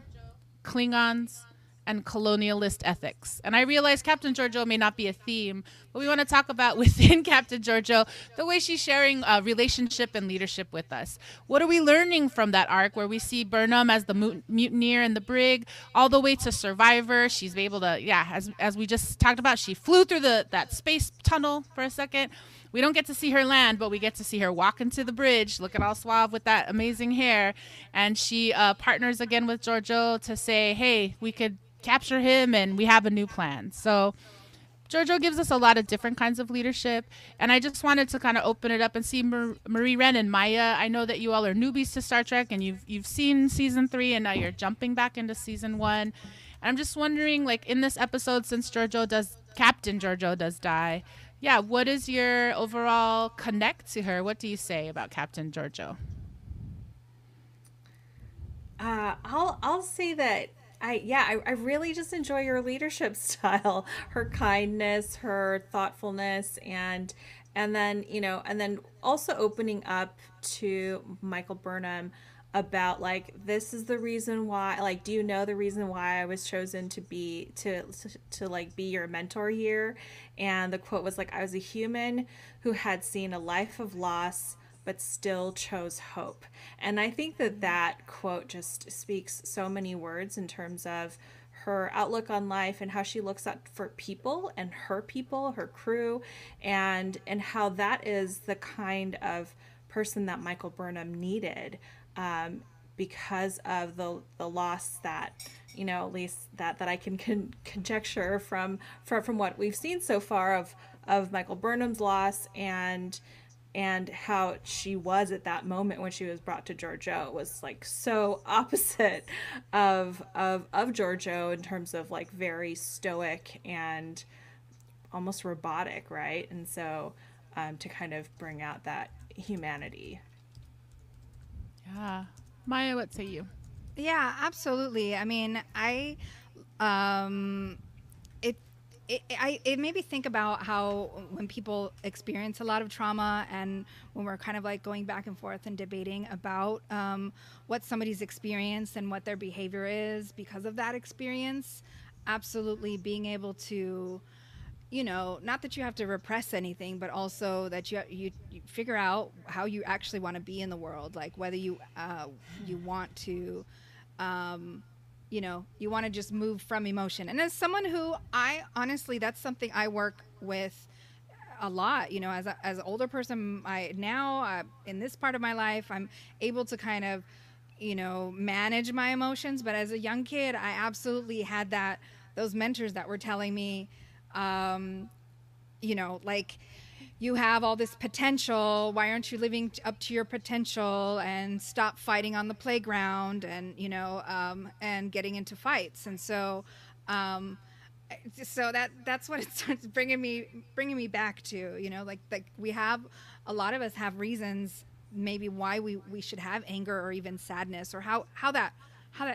Klingons, and colonialist ethics. And I realize Captain Georgiou may not be a theme, but we want to talk about within Captain Georgiou the way she's sharing relationship and leadership with us. What are we learning from that arc where we see Burnham as the mutineer and the brig, all the way to survivor? She's able to, as we just talked about, she flew through that space tunnel for a second. We don't get to see her land, but we get to see her walk into the bridge, looking all suave with that amazing hair. And she partners again with Georgiou to say, hey, we could capture him and we have a new plan. So Georgiou gives us a lot of different kinds of leadership, and I just wanted to kind of open it up and see Marie-Reine and Maya. I know that you all are newbies to Star Trek and you've seen season 3 and now you're jumping back into season 1. And I'm just wondering, like, in this episode, since Captain Georgiou does die, what is your overall connect to her? What do you say about Captain Georgiou? I'll say that I really just enjoy her leadership style, her kindness, her thoughtfulness, and then also opening up to Michael Burnham about, like, this is the reason why, like, do you know the reason why I was chosen to be your mentor here? And the quote was like, I was a human who had seen a life of loss but still chose hope. And I think that quote just speaks so many words in terms of her outlook on life and how she looks out for people, her crew, and how that is the kind of person that Michael Burnham needed, because of the loss that, at least that I can conjecture from what we've seen so far of Michael Burnham's loss, and how she was at that moment when she was brought to Georgiou was, like, so opposite of Georgiou in terms of, like, very stoic and almost robotic, right? And so to kind of bring out that humanity. Yeah. Maya, what say you? Yeah, absolutely. I mean, it made me think about how when people experience a lot of trauma, and when we're kind of like going back and forth and debating about what somebody's experienced and what their behavior is because of that experience, absolutely being able to, not that you have to repress anything, but also that you figure out how you actually want to be in the world, like whether you want to you want to just move from emotion. And as someone who honestly, that's something I work with a lot, as an older person, in this part of my life, I'm able to kind of, manage my emotions. But as a young kid, I absolutely had those mentors that were telling me, like, you have all this potential. Why aren't you living up to your potential and stop fighting on the playground and, you know, and getting into fights? And so, that's what it starts bringing me back to, you know, like we have, a lot of us have reasons maybe why we should have anger or even sadness, or how that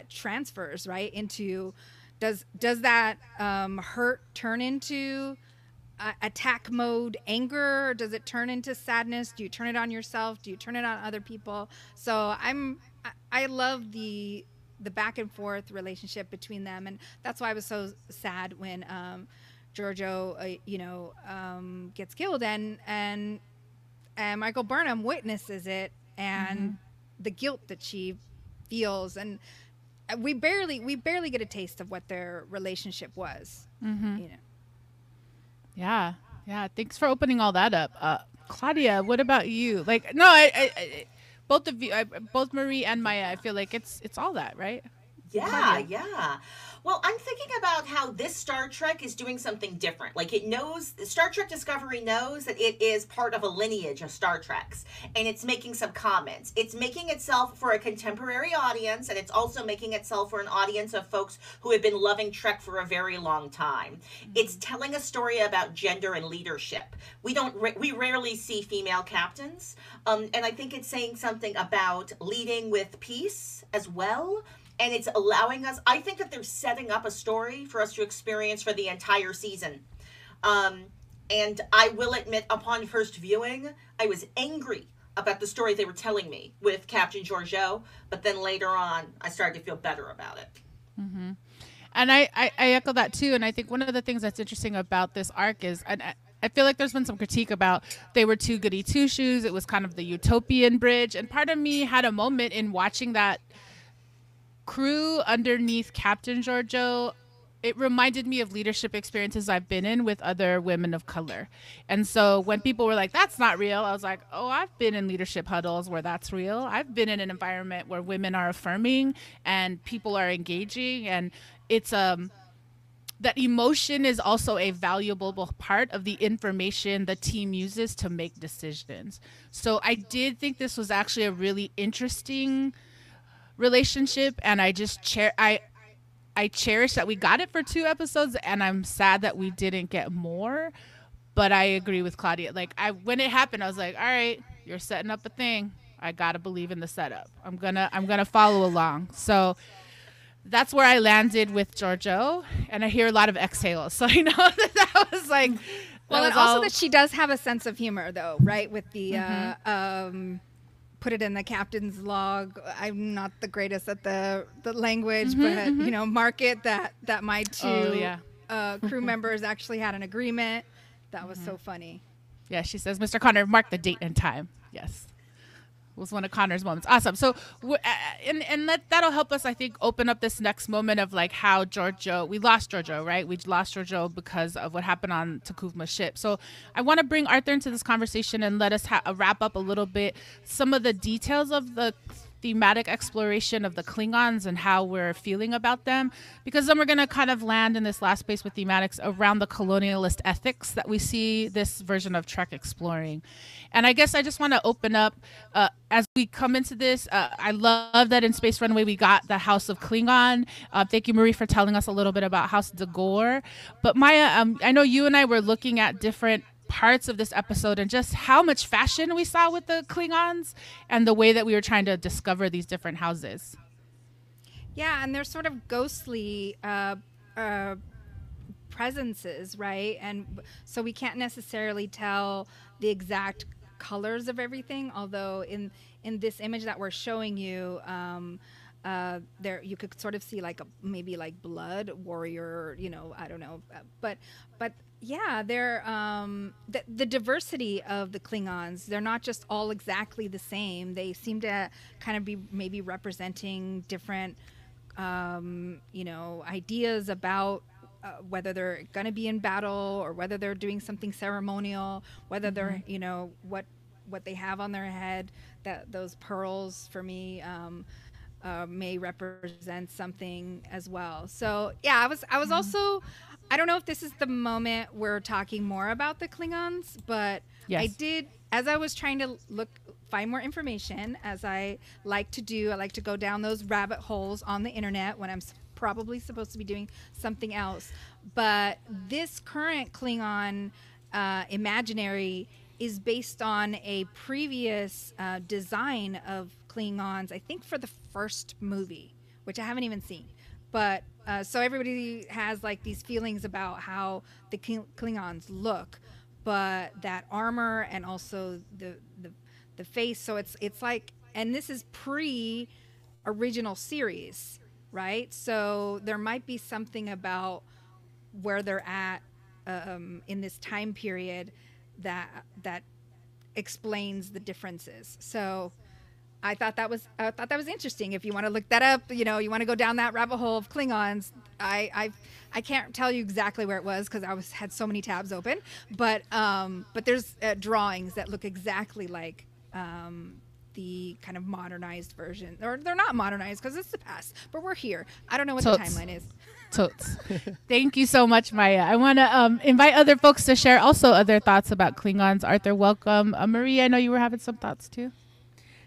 transfers right into, does that hurt turn into attack mode anger, or does it turn into sadness? Do you turn it on yourself? Do you turn it on other people? So I love the back and forth relationship between them, and that's why I was so sad when Giorgio gets killed, and Michael Burnham witnesses it, and the guilt that she feels, and we barely get a taste of what their relationship was. You know. Yeah. Thanks for opening all that up. Claudia, what about you? Like, no, I both of you, both Marie and Maya, I feel like it's all that, right? Yeah, Claudia. yeah. Well, I'm thinking about how this Star Trek is doing something different. Like, it knows, Star Trek Discovery knows that it is part of a lineage of Star Treks, and it's making some comments. It's making itself for a contemporary audience, and it's also making itself for an audience of folks who have been loving Trek for a very long time. It's telling a story about gender and leadership. We rarely see female captains, and I think it's saying something about leading with peace as well. And it's allowing us, I think that they're setting up a story for us to experience for the entire season. And I will admit, upon first viewing, I was angry about the story they were telling me with Captain Giorgio. But then later on, I started to feel better about it. Mm-hmm. And I echo that too. And I think one of the things that's interesting about this arc is, and I feel like there's been some critique about they were too goody two shoes. It was kind of the utopian bridge. And part of me had a moment in watching that crew underneath Captain Giorgio. It reminded me of leadership experiences I've been in with other women of color. And so when people were like, that's not real, I was like, oh, I've been in leadership huddles where that's real. I've been in an environment where women are affirming and people are engaging. And it's that emotion is also a valuable part of the information the team uses to make decisions. So I did think this was actually a really interesting relationship, and I just I cherish that we got it for 2 episodes, and I'm sad that we didn't get more. But I agree with Claudia. Like, when it happened, I was like, all right, you're setting up a thing. I gotta believe in the setup. I'm gonna follow along. So that's where I landed with Giorgio, and I hear a lot of exhales. So I know that was like, well, and also that she does have a sense of humor, though, right? With the put it in the captain's log. I'm not the greatest at the language, but you know, mark it that my 2 crew members actually had an agreement. That was so funny. Yeah, she says, Mr. Connor, mark the date and time. Yes. Was one of Connor's moments. Awesome. So, and that'll help us, I think, open up this next moment of like how we lost Giorgio, right? We lost Giorgio because of what happened on Takuvma's ship. So I want to bring Arthur into this conversation and let us wrap up a little bit some of the details of the thematic exploration of the Klingons and how we're feeling about them, because then we're going to kind of land in this last space with Thematix around the colonialist ethics that we see this version of Trek exploring. And I guess I just want to open up as we come into this. I love that in Space Runway we got the House of Klingon. Thank you, Marie, for telling us a little bit about House Dagor. But Maya, I know you and I were looking at different parts of this episode and just how much fashion we saw with the Klingons and the way that we were trying to discover these different houses. Yeah, and they're sort of ghostly presences, right? And so we can't necessarily tell the exact colors of everything, although in this image that we're showing you, there you could sort of see like maybe like blood warrior, you know, I don't know, but yeah, they're the diversity of the Klingons. They're not just all exactly the same. They seem to kind of be maybe representing different, you know, ideas about whether they're going to be in battle or whether they're doing something ceremonial, whether they're, you know, what they have on their head. That those pearls for me may represent something as well. So yeah, I was also I don't know if this is the moment we're talking more about the Klingons, but Yes. I did, as I was trying to find more information, as I like to do. I like to go down those rabbit holes on the internet when I'm probably supposed to be doing something else. But this current Klingon imaginary is based on a previous design of Klingons, I think for the first movie, which I haven't even seen. But so everybody has like these feelings about how the Klingons look, but that armor and also the face. So it's like, and this is pre-original series, right? So there might be something about where they're at in this time period that explains the differences. So I thought that was interesting. If you want to look that up, you know, you want to go down that rabbit hole of Klingons. I can't tell you exactly where it was because I had so many tabs open. But there's drawings that look exactly like the kind of modernized version, or they're not modernized because it's the past. But we're here. I don't know what the timeline is. Totes. Thank you so much, Maya. I want to invite other folks to share also other thoughts about Klingons. Arthur, welcome. Marie, I know you were having some thoughts too.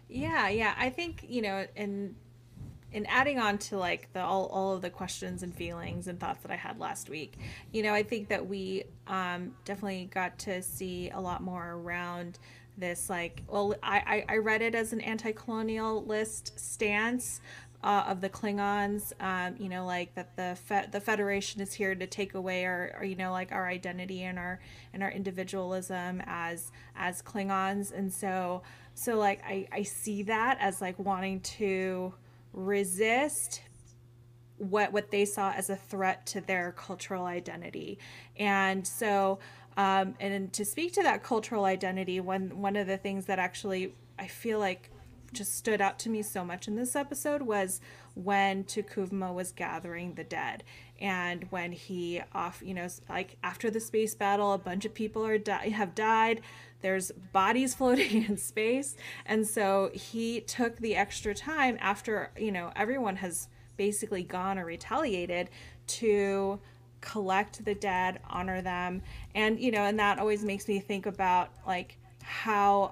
Yeah. I think, you know, in adding on to like all of the questions and feelings and thoughts that I had last week, you know, I think that we definitely got to see a lot more around this. Like, well, I read it as an anti-colonialist stance of the Klingons, you know, like that the Federation is here to take away our you know, like our identity and our individualism as Klingons, and so like I see that as like wanting to resist what they saw as a threat to their cultural identity. And so and to speak to that cultural identity, one of the things that actually I feel like just stood out to me so much in this episode was when T'Kuvma was gathering the dead, and when he you know, like after the space battle, a bunch of people have died. There's bodies floating in space, and so he took the extra time after, you know, everyone has basically gone or retaliated to collect the dead, honor them, and you know, and that always makes me think about like how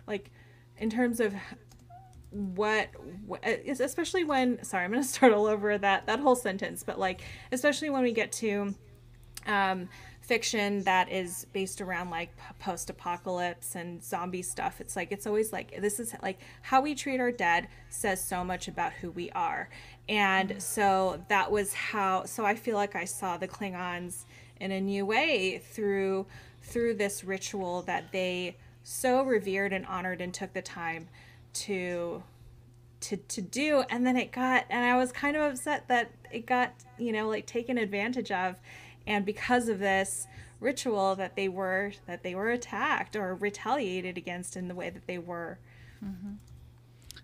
like in terms of what especially when, sorry, I'm going to start all over that whole sentence, but like especially when we get to fiction that is based around like post-apocalypse and zombie stuff, it's like, it's always like, this is like how we treat our dead says so much about who we are. And so that was how, so I feel like I saw the Klingons in a new way through this ritual that they so revered and honored and took the time to do. And then I was kind of upset that it got, you know, like taken advantage of, and because of this ritual that they were attacked or retaliated against in the way that they were. Mm-hmm.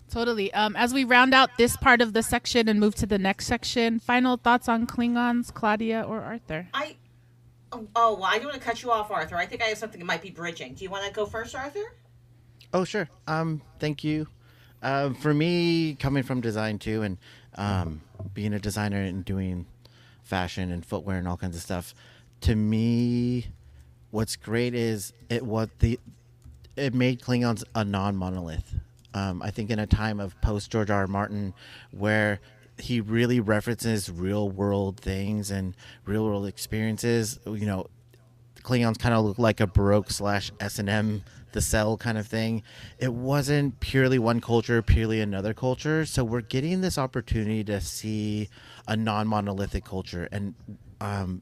Totally. As we round out this part of the section and move to the next section, final thoughts on Klingons, Claudia or Arthur? I don't want to cut you off, Arthur. I think I have something that might be bridging. Do you want to go first, Arthur? Oh, sure. Thank you. For me, coming from design too, and being a designer and doing fashion and footwear and all kinds of stuff, to me, what's great is it made Klingons a non-monolith. I think in a time of post George R.R. Martin, where he really references real world things and real world experiences, you know, Klingons kind of look like a Baroque / S&M, the Cell kind of thing. It wasn't purely one culture, purely another culture. So we're getting this opportunity to see a non-monolithic culture. And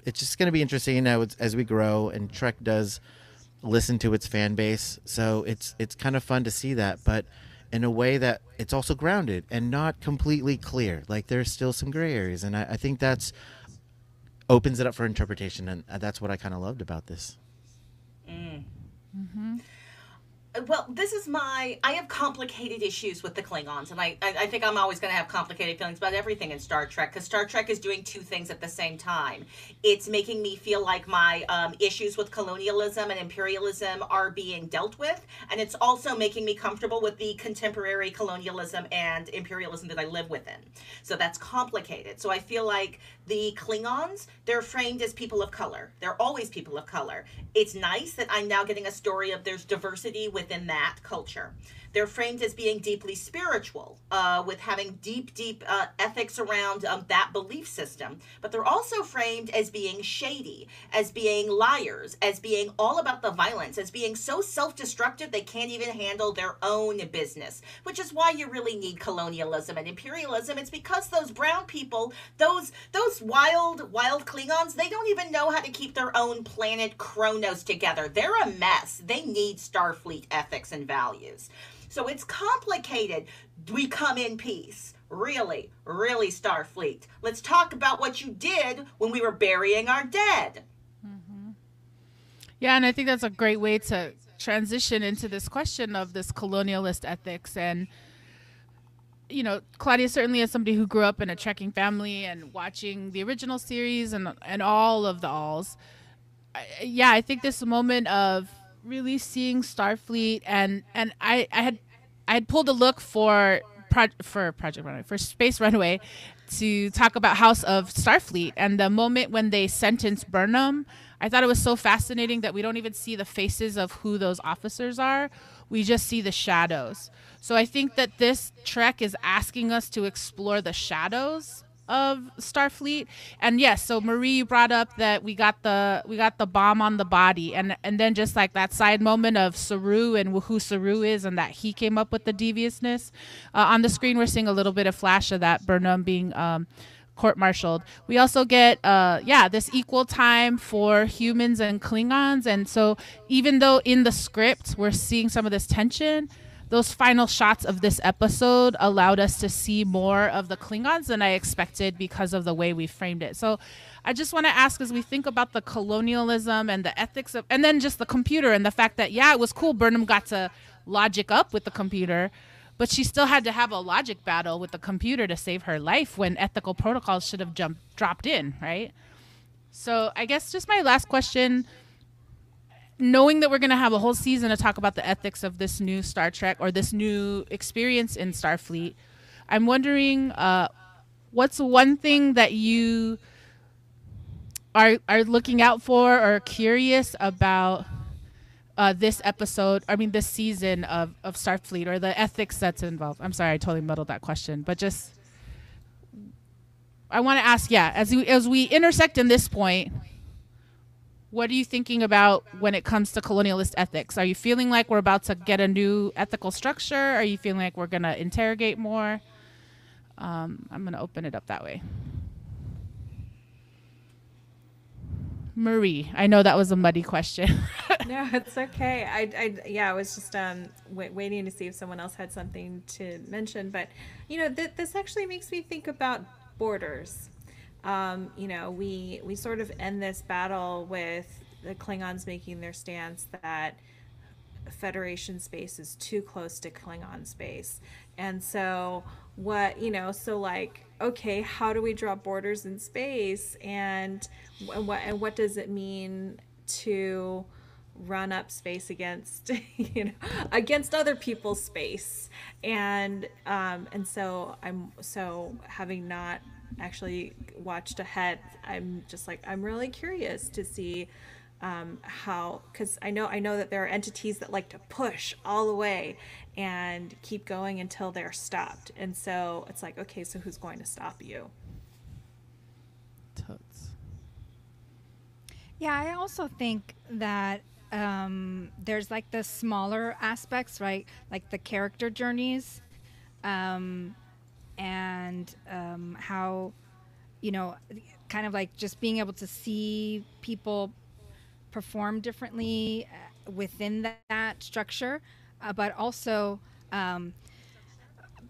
it's just going to be interesting as we grow, and Trek does listen to its fan base. So it's kind of fun to see that, but in a way that it's also grounded and not completely clear. Like there's still some gray areas. And I think that's opens it up for interpretation, and that's what I kind of loved about this. Mm. Mm-hmm. Well, this is I have complicated issues with the Klingons, and I think I'm always going to have complicated feelings about everything in Star Trek, because Star Trek is doing two things at the same time. It's making me feel like my issues with colonialism and imperialism are being dealt with, and it's also making me comfortable with the contemporary colonialism and imperialism that I live within. So that's complicated. So I feel like the Klingons, they're framed as people of color. They're always people of color. It's nice that I'm now getting a story of there's diversity within that culture. They're framed as being deeply spiritual, with having deep ethics around that belief system. But they're also framed as being shady, as being liars, as being all about the violence, as being so self-destructive they can't even handle their own business, which is why you really need colonialism and imperialism. It's because those brown people, those wild Klingons, they don't even know how to keep their own planet Kronos together. They're a mess. They need Starfleet ethics and values. So it's complicated. We come in peace. Really, Starfleet. Let's talk about what you did when we were burying our dead. Mm-hmm. Yeah, and I think that's a great way to transition into this question of this colonialist ethics. And, you know, Claudia certainly is somebody who grew up in a Trekking family and watching the original series and all of the alls. I think this moment of really seeing Starfleet, and I had pulled a look for Project Runway, for Space Runway, to talk about House of Starfleet, and the moment when they sentenced Burnham, I thought it was so fascinating that we don't even see the faces of who those officers are. We just see the shadows. So I think that this Trek is asking us to explore the shadows of Starfleet. And yes, so Marie, you brought up that we got the bomb on the body, and then just like that side moment of Saru and who Saru is, and that he came up with the deviousness. On the screen we're seeing a little bit of flash of that Burnham being court-martialed. We also get this equal time for humans and Klingons, and so even though in the script we're seeing some of this tension, those final shots of this episode allowed us to see more of the Klingons than I expected because of the way we framed it. So I just want to ask, as we think about the colonialism and the ethics of, and then just the computer and the fact that, it was cool Burnham got to logic up with the computer, but she still had to have a logic battle with the computer to save her life when ethical protocols should have dropped in, right? So I guess just my last question, knowing that we're going to have a whole season to talk about the ethics of this new Star Trek or this new experience in Starfleet, I'm wondering what's one thing that you are looking out for or curious about this season of Starfleet, or the ethics that's involved? I'm sorry, I totally muddled that question, but just I want to ask, as we intersect in this point, what are you thinking about when it comes to colonialist ethics? Are you feeling like we're about to get a new ethical structure? Are you feeling like we're going to interrogate more? I'm going to open it up that way. Marie, I know that was a muddy question. No, it's okay. I was just waiting to see if someone else had something to mention. But, this actually makes me think about borders. We sort of end this battle with the Klingons making their stance that Federation space is too close to Klingon space. And so okay, how do we draw borders in space? And what does it mean to run up space against, against other people's space? And so having not actually watched ahead, I'm really curious to see how, because I know that there are entities that like to push all the way and keep going until they're stopped, and so it's like, okay, so who's going to stop you? Totes. Yeah, I also think that there's like the smaller aspects, right? Like the character journeys, and how, kind of like just being able to see people perform differently within that structure, but also,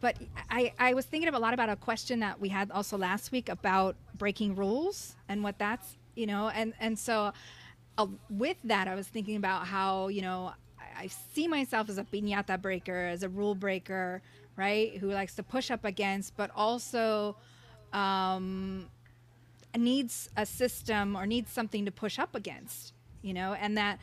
but I was thinking a lot about a question that we had also last week about breaking rules and what that's, and so with that I was thinking about how, I see myself as a piñata breaker, as a rule breaker, right? Who likes to push up against, but also needs a system or needs something to push up against, you know, and that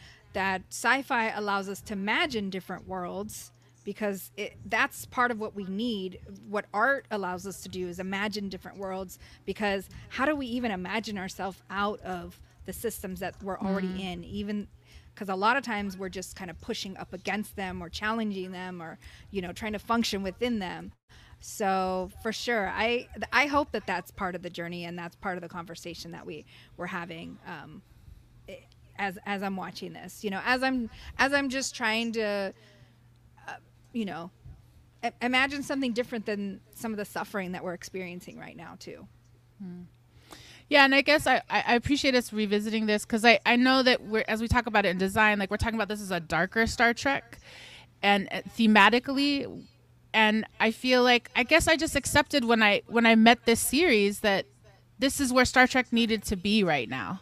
sci-fi allows us to imagine different worlds, because that's part of what we need. What art allows us to do is imagine different worlds, because how do we even imagine ourselves out of the systems that we're already in, even because a lot of times we're just kind of pushing up against them or challenging them, or, you know, trying to function within them. So for sure, I hope that that's part of the journey, and that's part of the conversation that we're having as I'm watching this, you know, as I'm just trying to you know, imagine something different than some of the suffering that we're experiencing right now too. Yeah, and I guess I appreciate us revisiting this, because I know that as we talk about it in design, like we're talking about this as a darker Star Trek, and thematically, and I feel like, I guess I just accepted when I met this series that this is where Star Trek needed to be right now,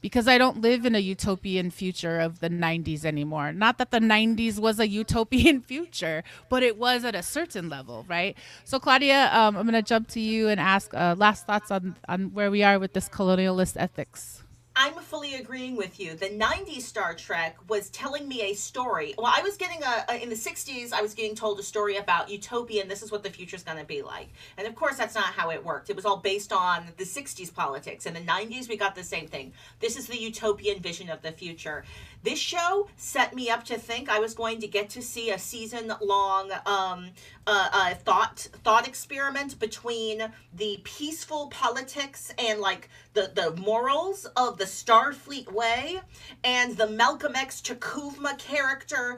because I don't live in a utopian future of the 90s anymore. Not that the 90s was a utopian future, but it was at a certain level, right? So Claudia, I'm going to jump to you and ask last thoughts on where we are with this colonialist ethics. I'm fully agreeing with you. The 90s Star Trek was telling me a story. Well, I was getting in the 60s, I was getting told a story about utopia, and this is what the future's going to be like. And of course, that's not how it worked. It was all based on the 60s politics. In the 90s, we got the same thing. This is the utopian vision of the future. This show set me up to think I was going to get to see a season-long thought experiment between the peaceful politics and like the morals of the Starfleet way, and the Malcolm X Chakuvma character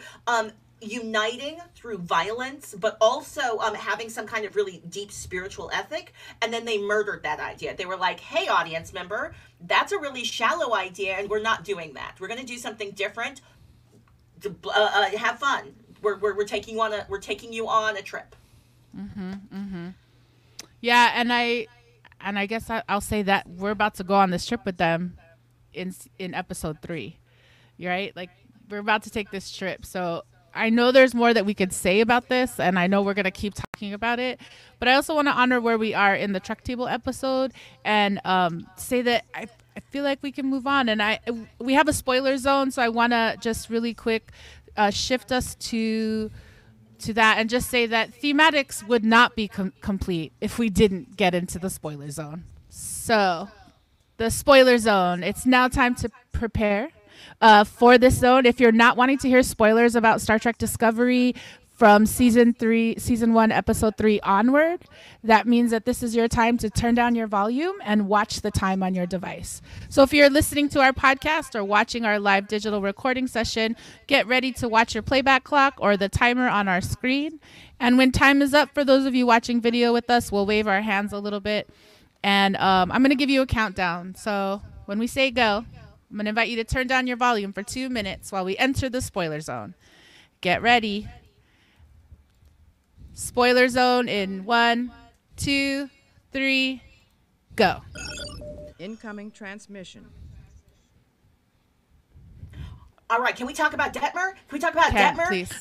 uniting through violence, but also having some kind of really deep spiritual ethic. And then they murdered that idea. They were like, hey, audience member, that's a really shallow idea, and we're not doing that. We're going to do something different. Have fun. We're taking you on a trip. Yeah, and I guess I'll say that we're about to go on this trip with them in episode 3, right? Like, we're about to take this trip. So I know there's more that we could say about this, and I know we're going to keep talking about it, but I also want to honor where we are in the Truck Table episode and say that I feel like we can move on. And we have a spoiler zone, so I want to just really quick shift us to that and just say that Thematix would not be complete if we didn't get into the spoiler zone. So the spoiler zone, it's now time to prepare for this zone. If you're not wanting to hear spoilers about Star Trek Discovery from season 1, episode 3 onward, that means that this is your time to turn down your volume and watch the time on your device. So if you're listening to our podcast or watching our live digital recording session, get ready to watch your playback clock or the timer on our screen. And when time is up, for those of you watching video with us, we'll wave our hands a little bit. And I'm going to give you a countdown. So when we say go, I'm going to invite you to turn down your volume for 2 minutes while we enter the spoiler zone. Get ready. Spoiler zone in 1, 2, 3, go. Incoming transmission. All right, can we talk about Detmer? Can we talk about Detmer? Please.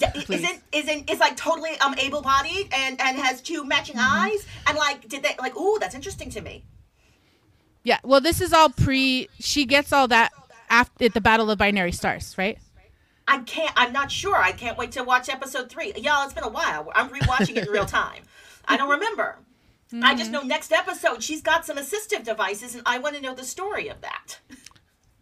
Is like totally able-bodied and has 2 matching eyes, and like did they like? Ooh, that's interesting to me. Yeah, well, this is all she gets all that after the Battle of Binary Stars, right? I'm not sure. I can't wait to watch episode 3. Y'all, it's been a while. I'm rewatching it in real time. I don't remember. I just know next episode she's got some assistive devices, and I want to know the story of that.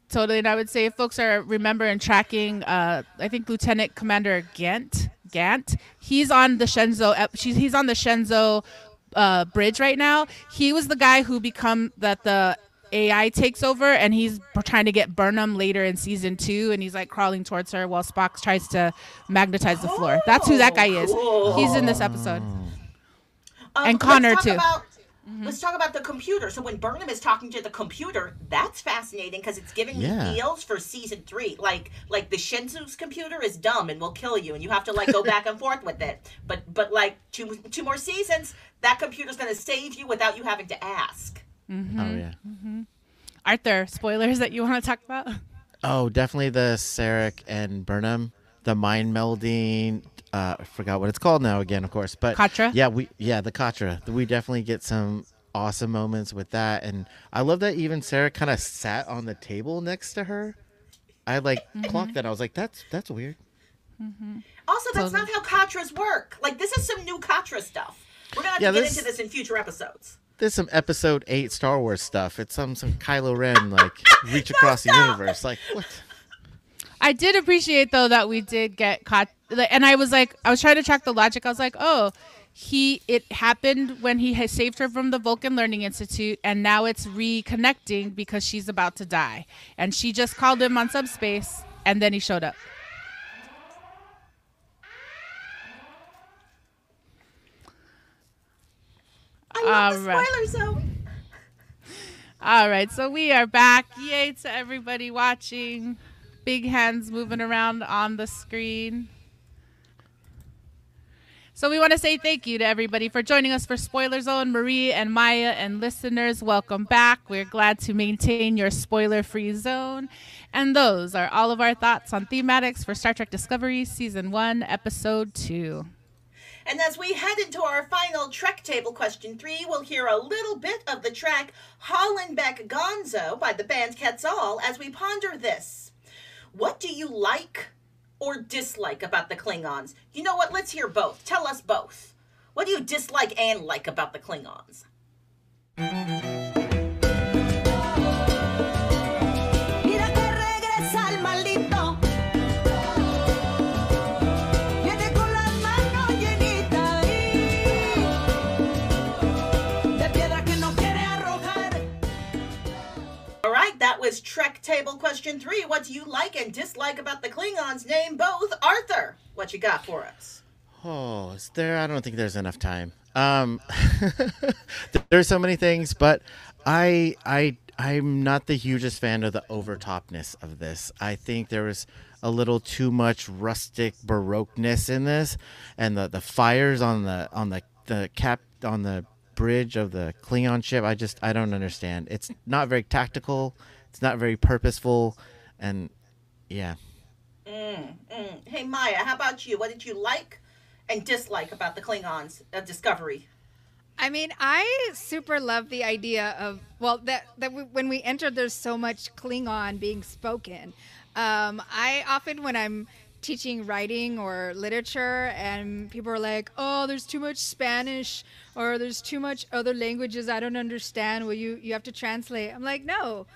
Totally, and I would say if folks are remembering tracking, I think Lieutenant Commander Gant, he's on the Shenzhou. He's on the Shenzhou bridge right now. He was the guy who the AI takes over, and he's trying to get Burnham later in season 2, and he's like crawling towards her while Spock tries to magnetize the floor. That's who that guy is. Cool. He's in this episode. And Connor too. Let's talk about the computer. So when Burnham is talking to the computer, that's fascinating because it's giving me feels for season 3. Like the Shenzhou's computer is dumb and will kill you, and you have to like go back and forth with it. But like two more seasons, that computer's going to save you without you having to ask. Mm-hmm. Oh yeah. Mm-hmm. Aren't there spoilers that you want to talk about? Oh, definitely the Sarek and Burnham. the mind melding. I forgot what it's called now again, of course. But Katra? Yeah, the Katra. We definitely get some awesome moments with that, and I love that even Sarah kind of sat on the table next to her. I clocked that. I was like, that's weird. Also, that's not how Katras work. Like, this is some new Katra stuff. We're gonna have to get into this in future episodes. There's some episode 8 Star Wars stuff. It's some Kylo Ren reach across the universe. Like, what? I did appreciate though that we did get caught, and I was trying to track the logic. I was like, oh, it happened when he had saved her from the Vulcan Learning Institute, and now it's reconnecting because she's about to die, and she just called him on subspace, and then he showed up. I love the spoiler zone. All right, so we are back. Yay to everybody watching. Big hands moving around on the screen. So we want to say thank you to everybody for joining us for Spoiler Zone. Marie and Maya and listeners, welcome back. We're glad to maintain your spoiler-free zone. And those are all of our thoughts on Thematix for Star Trek Discovery Season 1, Episode 2. And as we head into our final Trek Table Question 3, we'll hear a little bit of the track Hollenbeck Gonzo by the band Quetzal as we ponder this. What do you like or dislike about the Klingons? You know what? Let's hear both. Tell us both. What do you dislike and like about the Klingons? All right, that was Trek Table Question 3. What do you like and dislike about the Klingons? Name both. Arthur, what you got for us? Oh, I don't think there's enough time. There's so many things, but I'm not the hugest fan of the overtopness of this. I think there was a little too much rustic baroqueness in this, and the fires on the bridge of the Klingon ship. I don't understand. It's not very tactical. It's not very purposeful, and yeah. Hey Maya, how about you? What did you like and dislike about the Klingons of Discovery? I mean, I super love the idea of, when we entered, there's so much Klingon being spoken. I often, when I'm teaching writing or literature and people are like, oh, there's too much Spanish or there's too much other languages I don't understand, well, you have to translate. I'm like, no,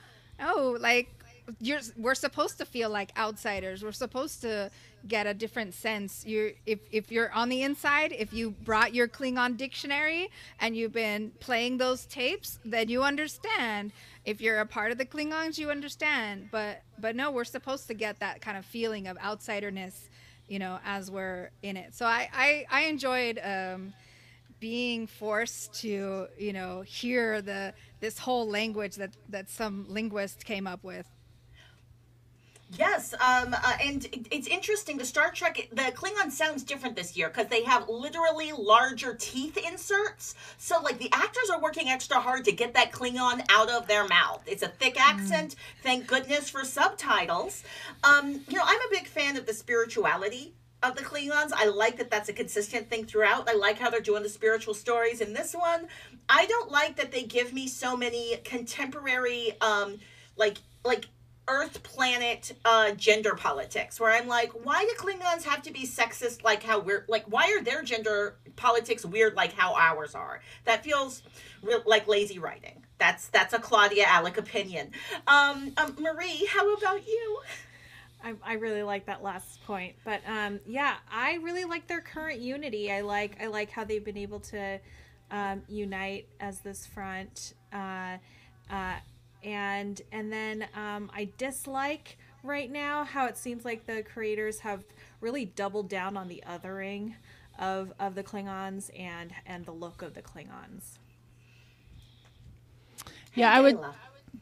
like, we're supposed to feel like outsiders. We're supposed to get a different sense. If you're on the inside, if you brought your Klingon dictionary and you've been playing those tapes, then you understand. If you're a part of the Klingons, you understand. But no, we're supposed to get that kind of feeling of outsiderness, as we're in it. So I enjoyed being forced to, hear this whole language that some linguist came up with. Yes, and it's interesting. The Star Trek, the Klingon sounds different this year because they have literally larger teeth inserts. So, the actors are working extra hard to get that Klingon out of their mouth. It's a thick accent. Thank goodness for subtitles. I'm a big fan of the spirituality of the Klingons. I like that that's a consistent thing throughout. I like how they're doing the spiritual stories in this one. I don't like that they give me so many contemporary, Earth planet gender politics, where I'm like, why do Klingons have to be sexist like how we're, why are their gender politics weird like how ours are? That feels like lazy writing. That's a Claudia Alick opinion. Marie, how about you? I really like that last point, but I really like their current unity. I like how they've been able to unite as this front. And then I dislike right now how it seems like the creators have really doubled down on the othering of the Klingons and the look of the Klingons. Yeah,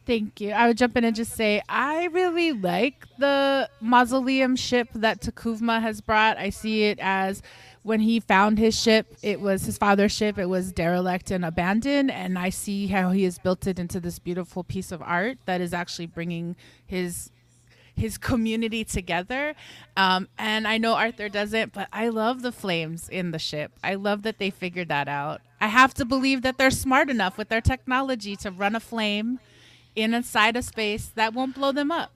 thank you. I would jump in and just say I really like the mausoleum ship that Takuvma has brought. I see it as, when he found his ship, it was his father's ship. It was derelict and abandoned. And I see how he has built it into this beautiful piece of art that is actually bringing his his community together. And I know Arthur doesn't, but I love the flames in the ship. I love that they figured that out. I have to believe that they're smart enough with their technology to run a flame inside a space that won't blow them up.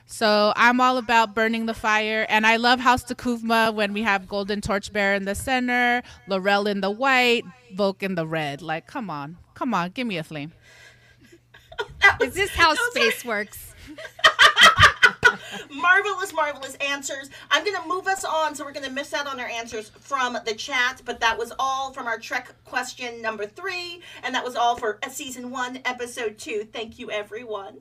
So I'm all about burning the fire. And I love House to Kuvma when we have Golden Torchbearer in the center, Laurel in the white, Volk in the red. Like, come on, give me a flame. Is this how space works? Marvelous answers. I'm going to move us on, so we're going to miss out on our answers from the chat, but that was all from our Trek question number 3, and that was all for season 1, episode 2. Thank you, everyone.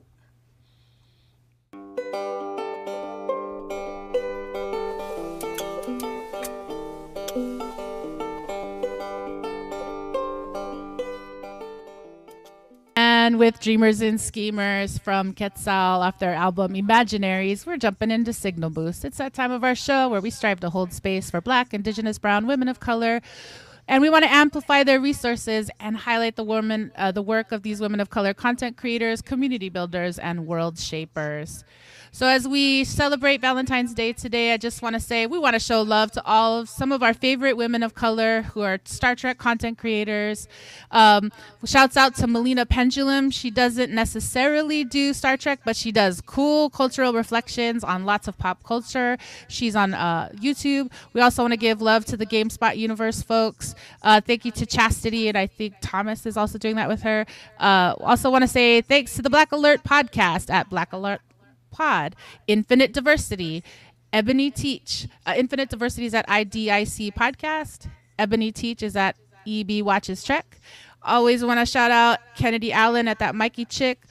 And with Dreamers and Schemers from Quetzal off their album Imaginaries, we're jumping into Signal Boost. It's that time of our show where we strive to hold space for Black, Indigenous, Brown, women of color, and we want to amplify their resources and highlight the work of these women of color content creators, community builders, and world shapers. So as we celebrate Valentine's Day today, I just want to say we want to show love to some of our favorite women of color who are Star Trek content creators. Shouts out to Melina Pendulum. She doesn't necessarily do Star Trek, but she does cool cultural reflections on lots of pop culture. She's on YouTube. We also want to give love to the GameSpot Universe folks. Thank you to Chastity, and I think Thomas is also doing that with her. Also want to say thanks to the Black Alert podcast at Black Alert Pod, Infinite Diversity, Ebony Teach. Infinite Diversity is at IDIC Podcast. Ebony Teach is at EB Watches Trek. Always want to shout out Kennedy Allen at That Mikey Chick,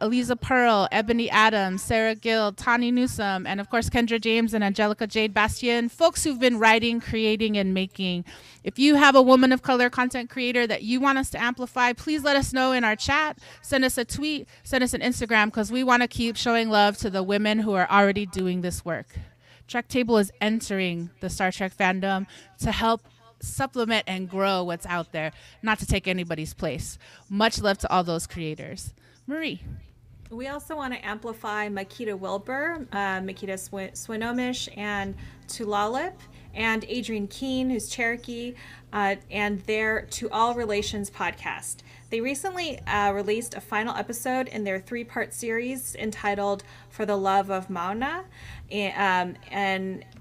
Eliza Pearl, Ebony Adams, Sarah Guilde, Tawny Newsome, and of course Kendra James and Angelica, Jade, Bastién, folks who've been writing, creating, and making. If you have a woman of color content creator that you want us to amplify, please let us know in our chat. Send us a tweet, send us an Instagram, because we want to keep showing love to the women who are already doing this work. Trek Table is entering the Star Trek fandom to help supplement and grow what's out there, not to take anybody's place. Much love to all those creators. Marie. We also want to amplify Makita Wilbur, Makita Swinomish, and Tulalip, and Adrienne Keene, who's Cherokee, and their To All Relations podcast. They recently released a final episode in their 3-part series entitled For the Love of Mauna, and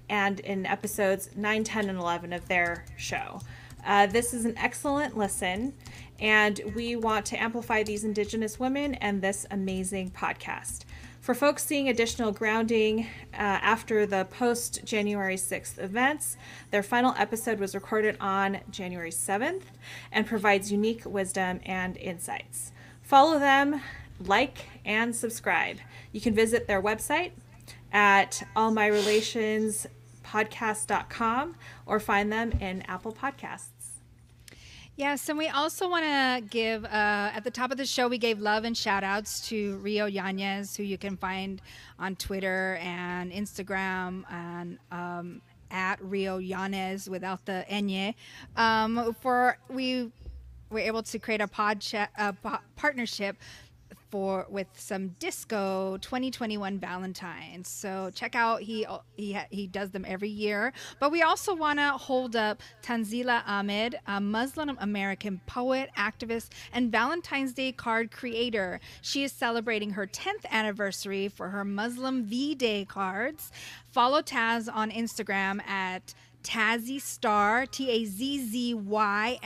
in episodes 9, 10, and 11 of their show. This is an excellent listen, and we want to amplify these Indigenous women and this amazing podcast. For folks seeing additional grounding after the post-January 6th events, their final episode was recorded on January 7th and provides unique wisdom and insights. Follow them, like, and subscribe. You can visit their website at allmyrelationspodcast.com or find them in Apple Podcasts. Yes, and we also want to give, at the top of the show, we gave love and shout outs to Rio Yanez, who you can find on Twitter and Instagram and at Rio Yanez without the Enye. We were able to create a partnership with some disco 2021 Valentines. So check out, he does them every year. But we also want to hold up Tanzila Ahmed, a Muslim American poet, activist, and Valentine's Day card creator. She is celebrating her 10th anniversary for her Muslim V-Day cards. Follow Taz on Instagram at Tazzy Star, TAZZYSTAR,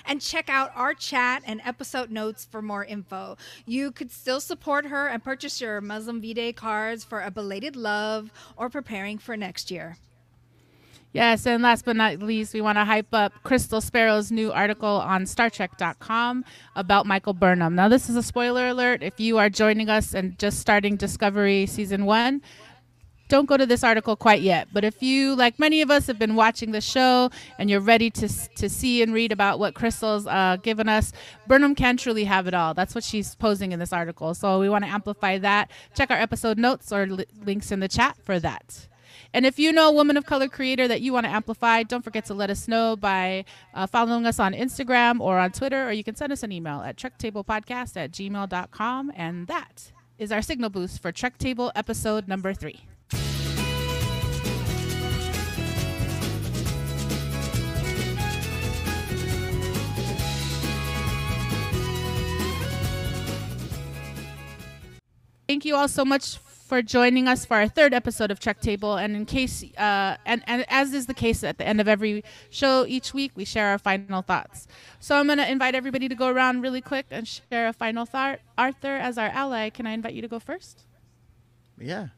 and check out our chat and episode notes for more info. You could still support her and purchase your Muslim V-Day cards for a belated love or preparing for next year. Yes, and last but not least, we want to hype up Crystal Sparrow's new article on StarTrek.com about Michael Burnham. Now, this is a spoiler alert. If you are joining us and just starting Discovery Season 1, don't go to this article quite yet. But if you, like many of us, have been watching the show and you're ready to see and read about what Crystal's given us, Burnham can truly have it all. That's what she's posing in this article. So we want to amplify that. Check our episode notes or links in the chat for that. And if you know a woman of color creator that you want to amplify, don't forget to let us know by following us on Instagram or on Twitter, or you can send us an email at trektablepodcast@gmail.com. And that is our signal boost for Trek Table episode number 3. Thank you all so much for joining us for our 3rd episode of Trek Table. And in case, and as is the case at the end of every show each week, we share our final thoughts. So I'm going to invite everybody to go around really quick and share a final thought. Arthur, as our ally, can I invite you to go first? Yeah.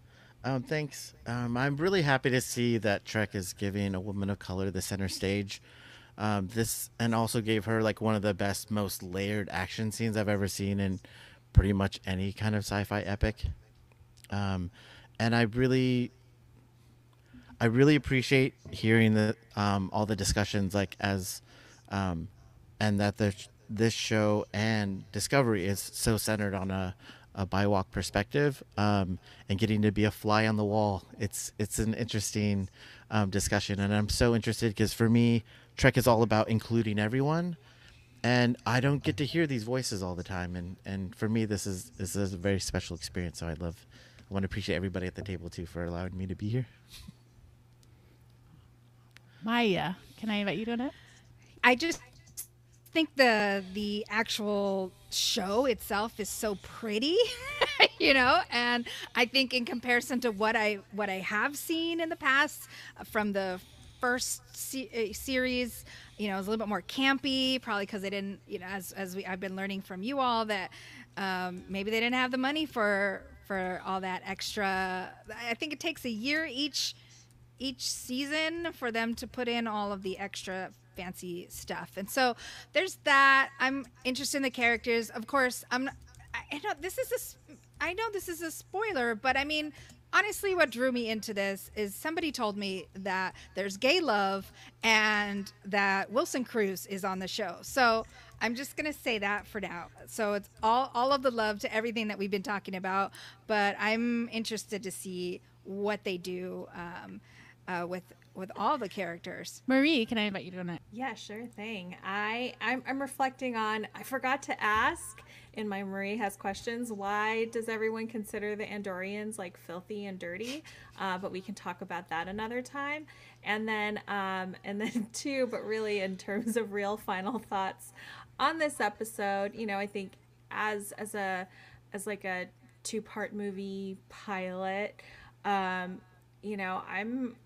Thanks. I'm really happy to see that Trek is giving a woman of color the center stage. This and also gave her like one of the best, most layered action scenes I've ever seen in pretty much any kind of sci-fi epic. And I really appreciate hearing the all the discussions like as and that this show and Discovery is so centered on a Biwalk perspective, and getting to be a fly on the wall. It's an interesting discussion, and I'm so interested because for me, Trek is all about including everyone. And I don't get to hear these voices all the time, and for me, this is a very special experience. So I want to appreciate everybody at the table too for allowing me to be here. Maya, can I invite you to it? I just think the actual show itself is so pretty, and I think in comparison to what I have seen in the past from the first series, it was a little bit more campy, probably because they didn't, I've been learning from you all that maybe they didn't have the money for all that extra. I think it takes a year each season for them to put in all of the extra fancy stuff, and so there's that. I'm interested in the characters, of course. I know this is a spoiler, but I mean, honestly, what drew me into this is somebody told me that there's gay love and that Wilson Cruz is on the show. So I'm just going to say that for now. So it's all of the love to everything that we've been talking about, but I'm interested to see what they do with all the characters. Marie, can I invite you to it? Yeah, sure thing. I'm reflecting on, I forgot to ask in my Marie Has Questions, why does everyone consider the Andorians like filthy and dirty? But we can talk about that another time. And then two, but really in terms of real final thoughts on this episode, I think as like a 2-part movie pilot, I'm in, I'm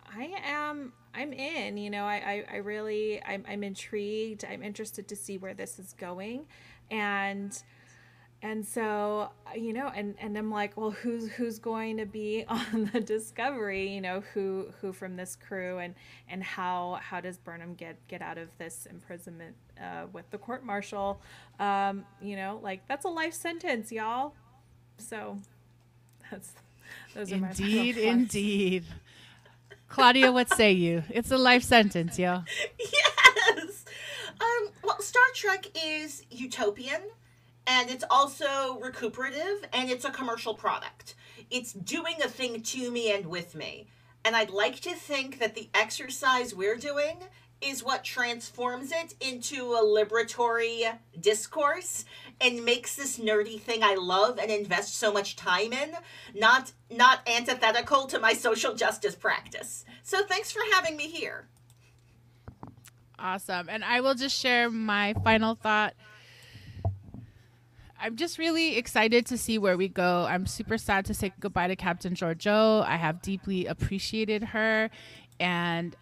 intrigued. I'm interested to see where this is going. And so, and I'm like, well, who's going to be on the Discovery, who from this crew, and how does Burnham get out of this imprisonment with the court martial? Like that's a life sentence, y'all. So those are my final thoughts. Indeed. Claudia, what say you? It's a life sentence, yo. Yes. Well, Star Trek is utopian, and it's also recuperative, and it's a commercial product. It's doing a thing to me and with me. And I'd like to think that the exercise we're doing is what transforms it into a liberatory discourse and makes this nerdy thing I love and invest so much time in not antithetical to my social justice practice. So thanks for having me here. Awesome. And I will just share my final thought. I'm just really excited to see where we go. I'm super sad to say goodbye to Captain Georgiou. I have deeply appreciated her, and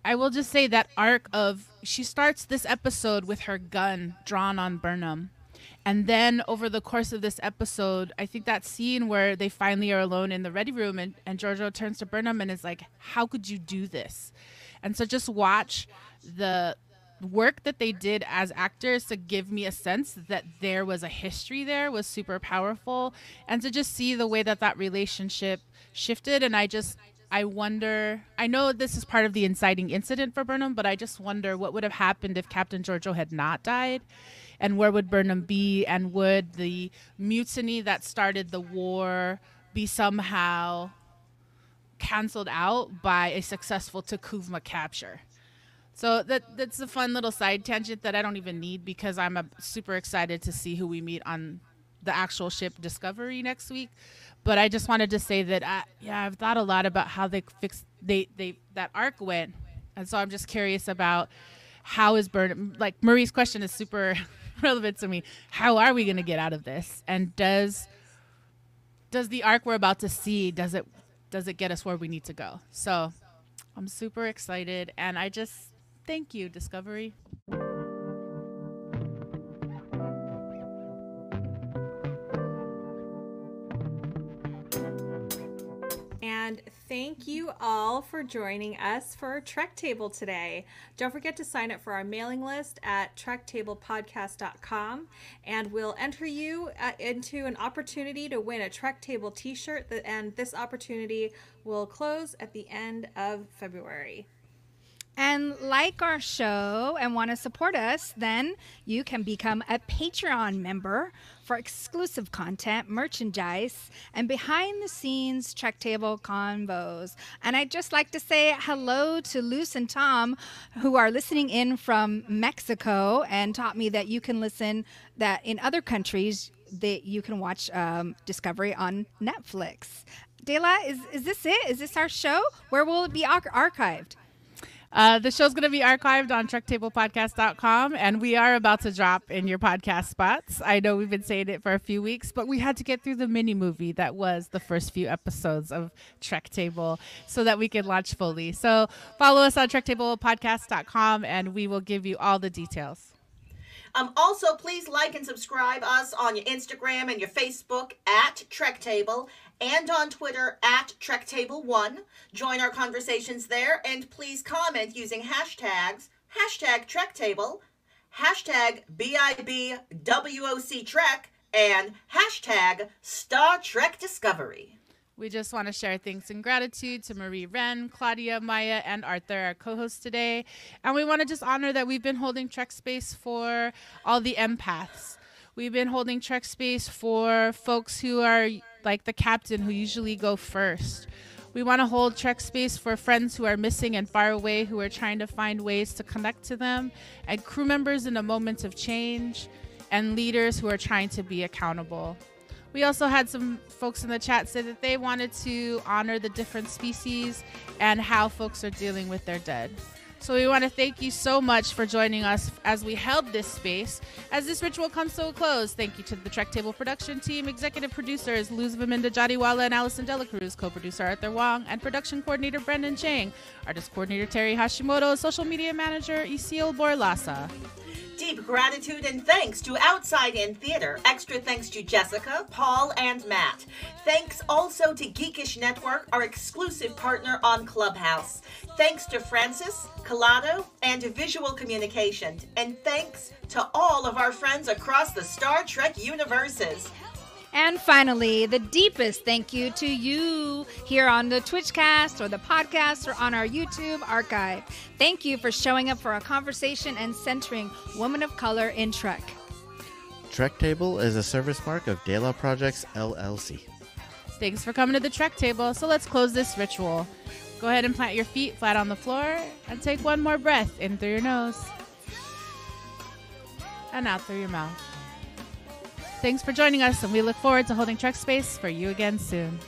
I will just say that arc of she starts this episode with her gun drawn on Burnham. And then over the course of this episode, I think that scene where they finally are alone in the ready room and Georgiou turns to Burnham and is like, how could you do this? And so just watch the work that they did as actors to give me a sense that there was a history there was super powerful. And to just see the way that relationship shifted. And I wonder, I know this is part of the inciting incident for Burnham, but I just wonder what would have happened if Captain Georgiou had not died, and where would Burnham be, and would the mutiny that started the war be somehow canceled out by a successful Takuvma capture. So that's a fun little side tangent that I don't even need, because I'm super excited to see who we meet on the actual ship Discovery next week. But I just wanted to say that I've thought a lot about how they that arc went, and so I'm just curious about how is Burnham, like Marie's question is super relevant to me. How are we going to get out of this? And does the arc we're about to see, does it get us where we need to go? So I'm super excited, and I just thank you, Discovery. And thank you all for joining us for Trek Table today. Don't forget to sign up for our mailing list at trektablepodcast.com, and we'll enter you into an opportunity to win a Trek Table t-shirt, and this opportunity will close at the end of February. And like our show and want to support us, then you can become a Patreon member for exclusive content, merchandise, and behind-the-scenes Trek Table convos. And I'd just like to say hello to Luce and Tom, who are listening in from Mexico and taught me that you can listen, that in other countries that you can watch Discovery on Netflix. Dela, is this it? Is this our show? Where will it be archived? The show's going to be archived on trektablepodcast.com, and we are about to drop in your podcast spots. I know we've been saying it for a few weeks, but we had to get through the mini movie that was the first few episodes of Trek Table so that we could launch fully. So follow us on trektablepodcast.com, and we will give you all the details. Also, please like and subscribe us on your Instagram and your Facebook at Trek Table, and on Twitter at TrekTable1. Join our conversations there, and please comment using hashtags, #TrekTable, #BIBWOCTrek, and #Star Trek Discovery. We just want to share thanks and gratitude to Marie-Reine, Claudia, Maya, and Arthur, our co-hosts today. And we want to just honor that we've been holding Trek Space for all the empaths. We've been holding Trek Space for folks who are like the captain, who usually go first. We want to hold Trek Space for friends who are missing and far away, who are trying to find ways to connect to them, and crew members in a moment of change, and leaders who are trying to be accountable. We also had some folks in the chat say that they wanted to honor the different species and how folks are dealing with their dead. So we want to thank you so much for joining us as we held this space. As this ritual comes to a close, thank you to the Trek Table production team, executive producers Luz Viminda Jadiwala and Alison De La Cruz, co-producer Arthur Wong, and production coordinator Brendan Chang, artist coordinator Terry Hashimoto, social media manager Isil Borlasa. Deep gratitude and thanks to Outside In Theater. Extra thanks to Jessica, Paul, and Matt. Thanks also to Geekish Network, our exclusive partner on Clubhouse. Thanks to Francis, Collado, and Visual Communication. And thanks to all of our friends across the Star Trek universes. And finally, the deepest thank you to you here on the Twitchcast or the podcast or on our YouTube archive. Thank you for showing up for our conversation and centering women of color in Trek. Trek Table is a service mark of De La Projects, LLC. Thanks for coming to the Trek Table. So let's close this ritual. Go ahead and plant your feet flat on the floor and take one more breath in through your nose and out through your mouth. Thanks for joining us, and we look forward to holding Trek Space for you again soon.